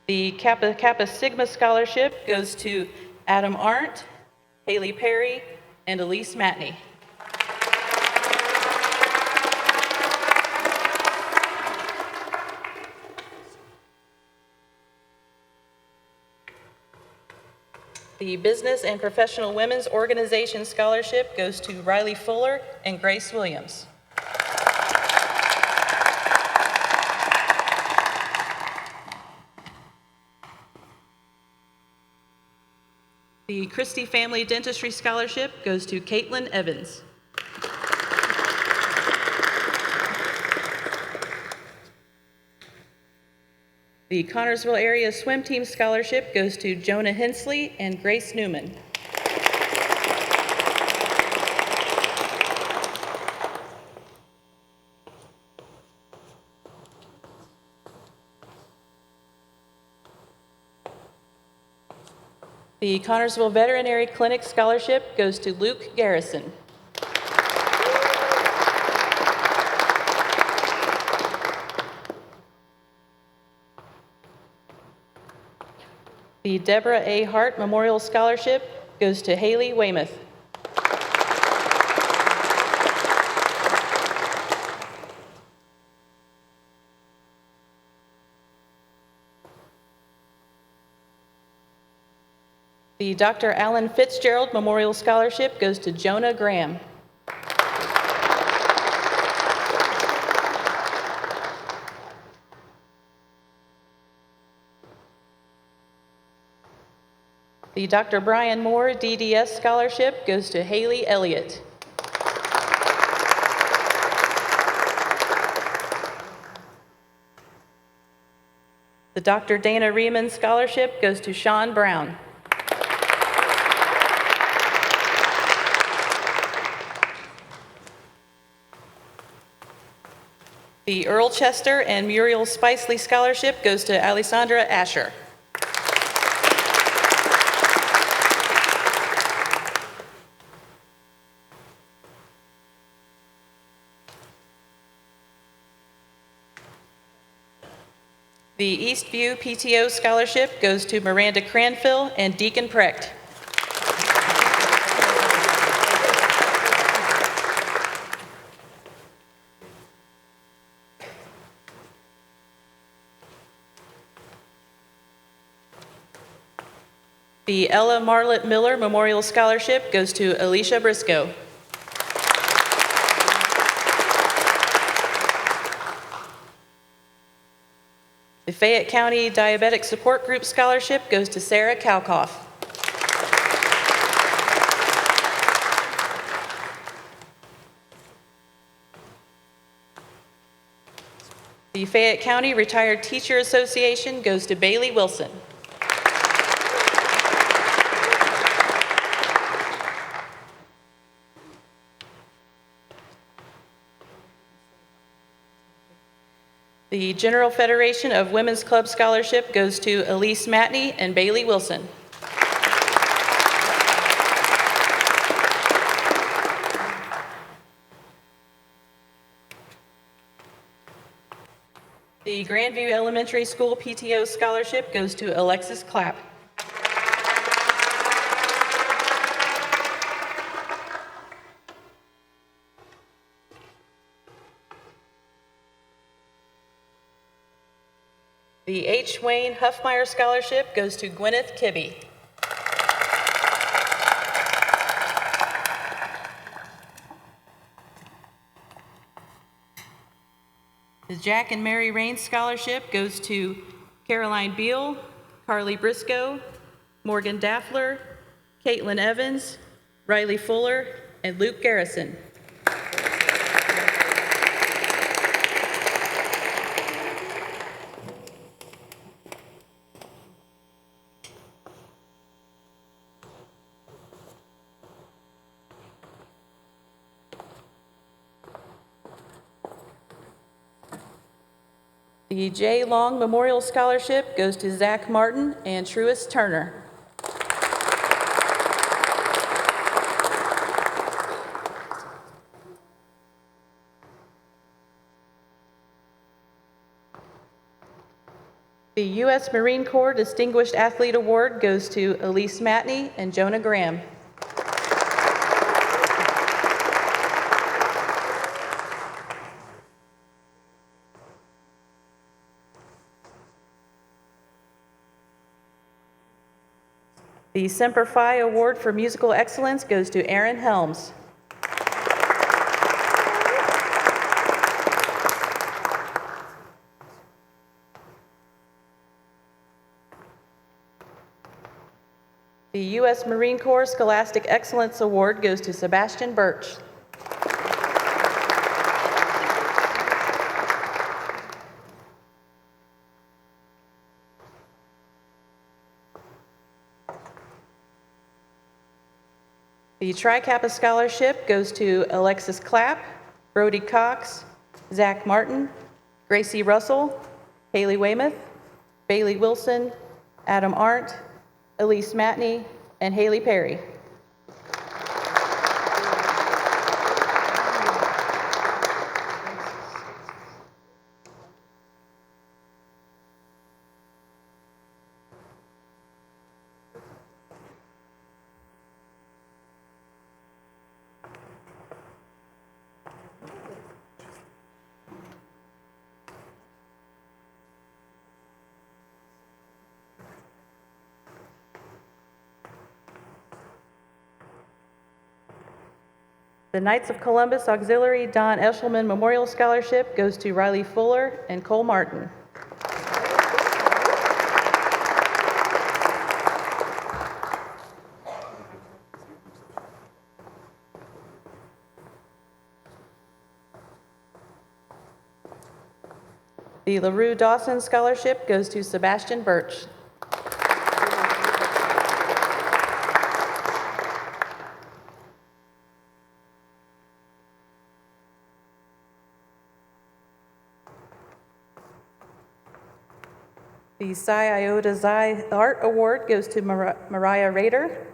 The Kappa Sigma Scholarship goes to Adam Arndt, Haley Perry, and Elise Matney. The Business and Professional Women's Organization Scholarship goes to Riley Fuller and Grace Williams. The Christie Family Dentistry Scholarship goes to Caitlin Evans. The Connersville Area Swim Team Scholarship goes to Jonah Hensley and Grace Newman. The Connersville Veterinary Clinic Scholarship goes to Luke Garrison. The Deborah A. Hart Memorial Scholarship goes to Haley Weymouth. The Dr. Allen Fitzgerald Memorial Scholarship goes to Jonah Graham. The Dr. Brian Moore DDS Scholarship goes to Haley Elliott. The Dr. Dana Riemann Scholarship goes to Sean Brown. The Earl Chester and Muriel Spicely Scholarship goes to Alessandra Asher. The Eastview PTO Scholarship goes to Miranda Cranfill and Deacon Precht. The Ella Marlett Miller Memorial Scholarship goes to Alicia Briscoe. The Fayette County Diabetic Support Group Scholarship goes to Sarah Kalkhoff. The Fayette County Retired Teacher Association goes to Bailey Wilson. The General Federation of Women's Club Scholarship goes to Elise Matney and Bailey Wilson. The Grandview Elementary School PTO Scholarship goes to Alexis Clapp. The H. Wayne Huffmeyer Scholarship goes to Gwyneth Kibbe. The Jack and Mary Raines Scholarship goes to Caroline Beal, Carly Briscoe, Morgan Daffler, Caitlin Evans, Riley Fuller, and Luke Garrison. The J. Long Memorial Scholarship goes to Zach Martin and Truist Turner. The U.S. Marine Corps Distinguished Athlete Award goes to Elise Matney and Jonah Graham. The Semper Fi Award for Musical Excellence goes to Aaron Helms. The U.S. Marine Corps Scholastic Excellence Award goes to Sebastian Birch. The Tri-Kappa Scholarship goes to Alexis Clapp, Brody Cox, Zach Martin, Gracie Russell, Haley Weymouth, Bailey Wilson, Adam Arndt, Elise Matney, and Haley Perry. The Knights of Columbus Auxiliary Don Eshelman Memorial Scholarship goes to Riley Fuller and Cole Martin. The LaRue Dawson Scholarship goes to Sebastian Birch. The Psi Iota Xi Art Award goes to Mariah Rader.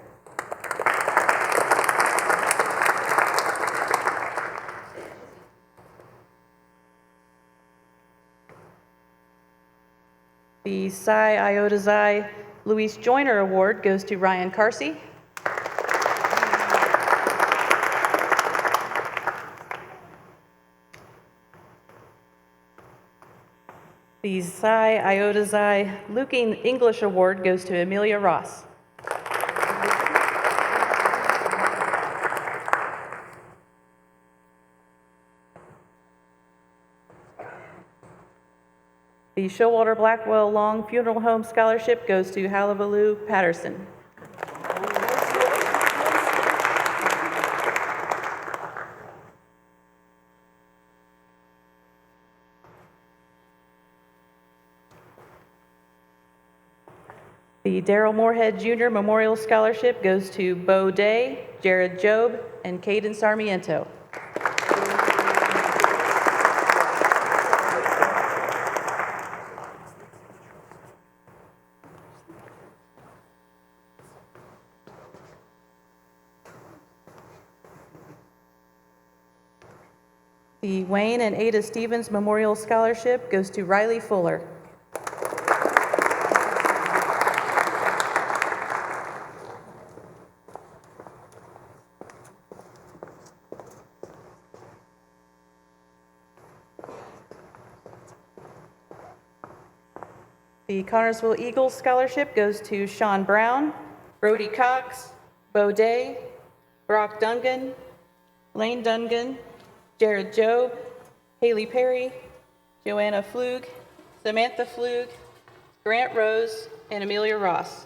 The Psi Iota Xi Luis Joyner Award goes to Ryan Carsey. The Psi Iota Xi Luking English Award goes to Amelia Ross. The Showalter Blackwell Long Funeral Home Scholarship goes to Hullabaloo Patterson. The Daryl Moorhead Jr. Memorial Scholarship goes to Bo Day, Jared Job, and Caden Sarmiento. The Wayne and Ada Stevens Memorial Scholarship goes to Riley Fuller. The Connersville Eagles Scholarship goes to Sean Brown, Brody Cox, Bo Day, Brock Dungan, Lane Dungan, Jared Job, Haley Perry, Joanna Flug, Samantha Flug, Grant Rose, and Amelia Ross.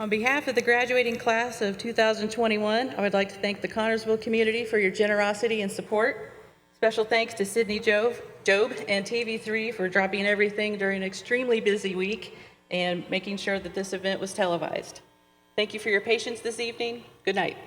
On behalf of the graduating class of 2021, I would like to thank the Connersville community for your generosity and support. Special thanks to Sydney Job and TV3 for dropping everything during an extremely busy week and making sure that this event was televised. Thank you for your patience this evening. Good night.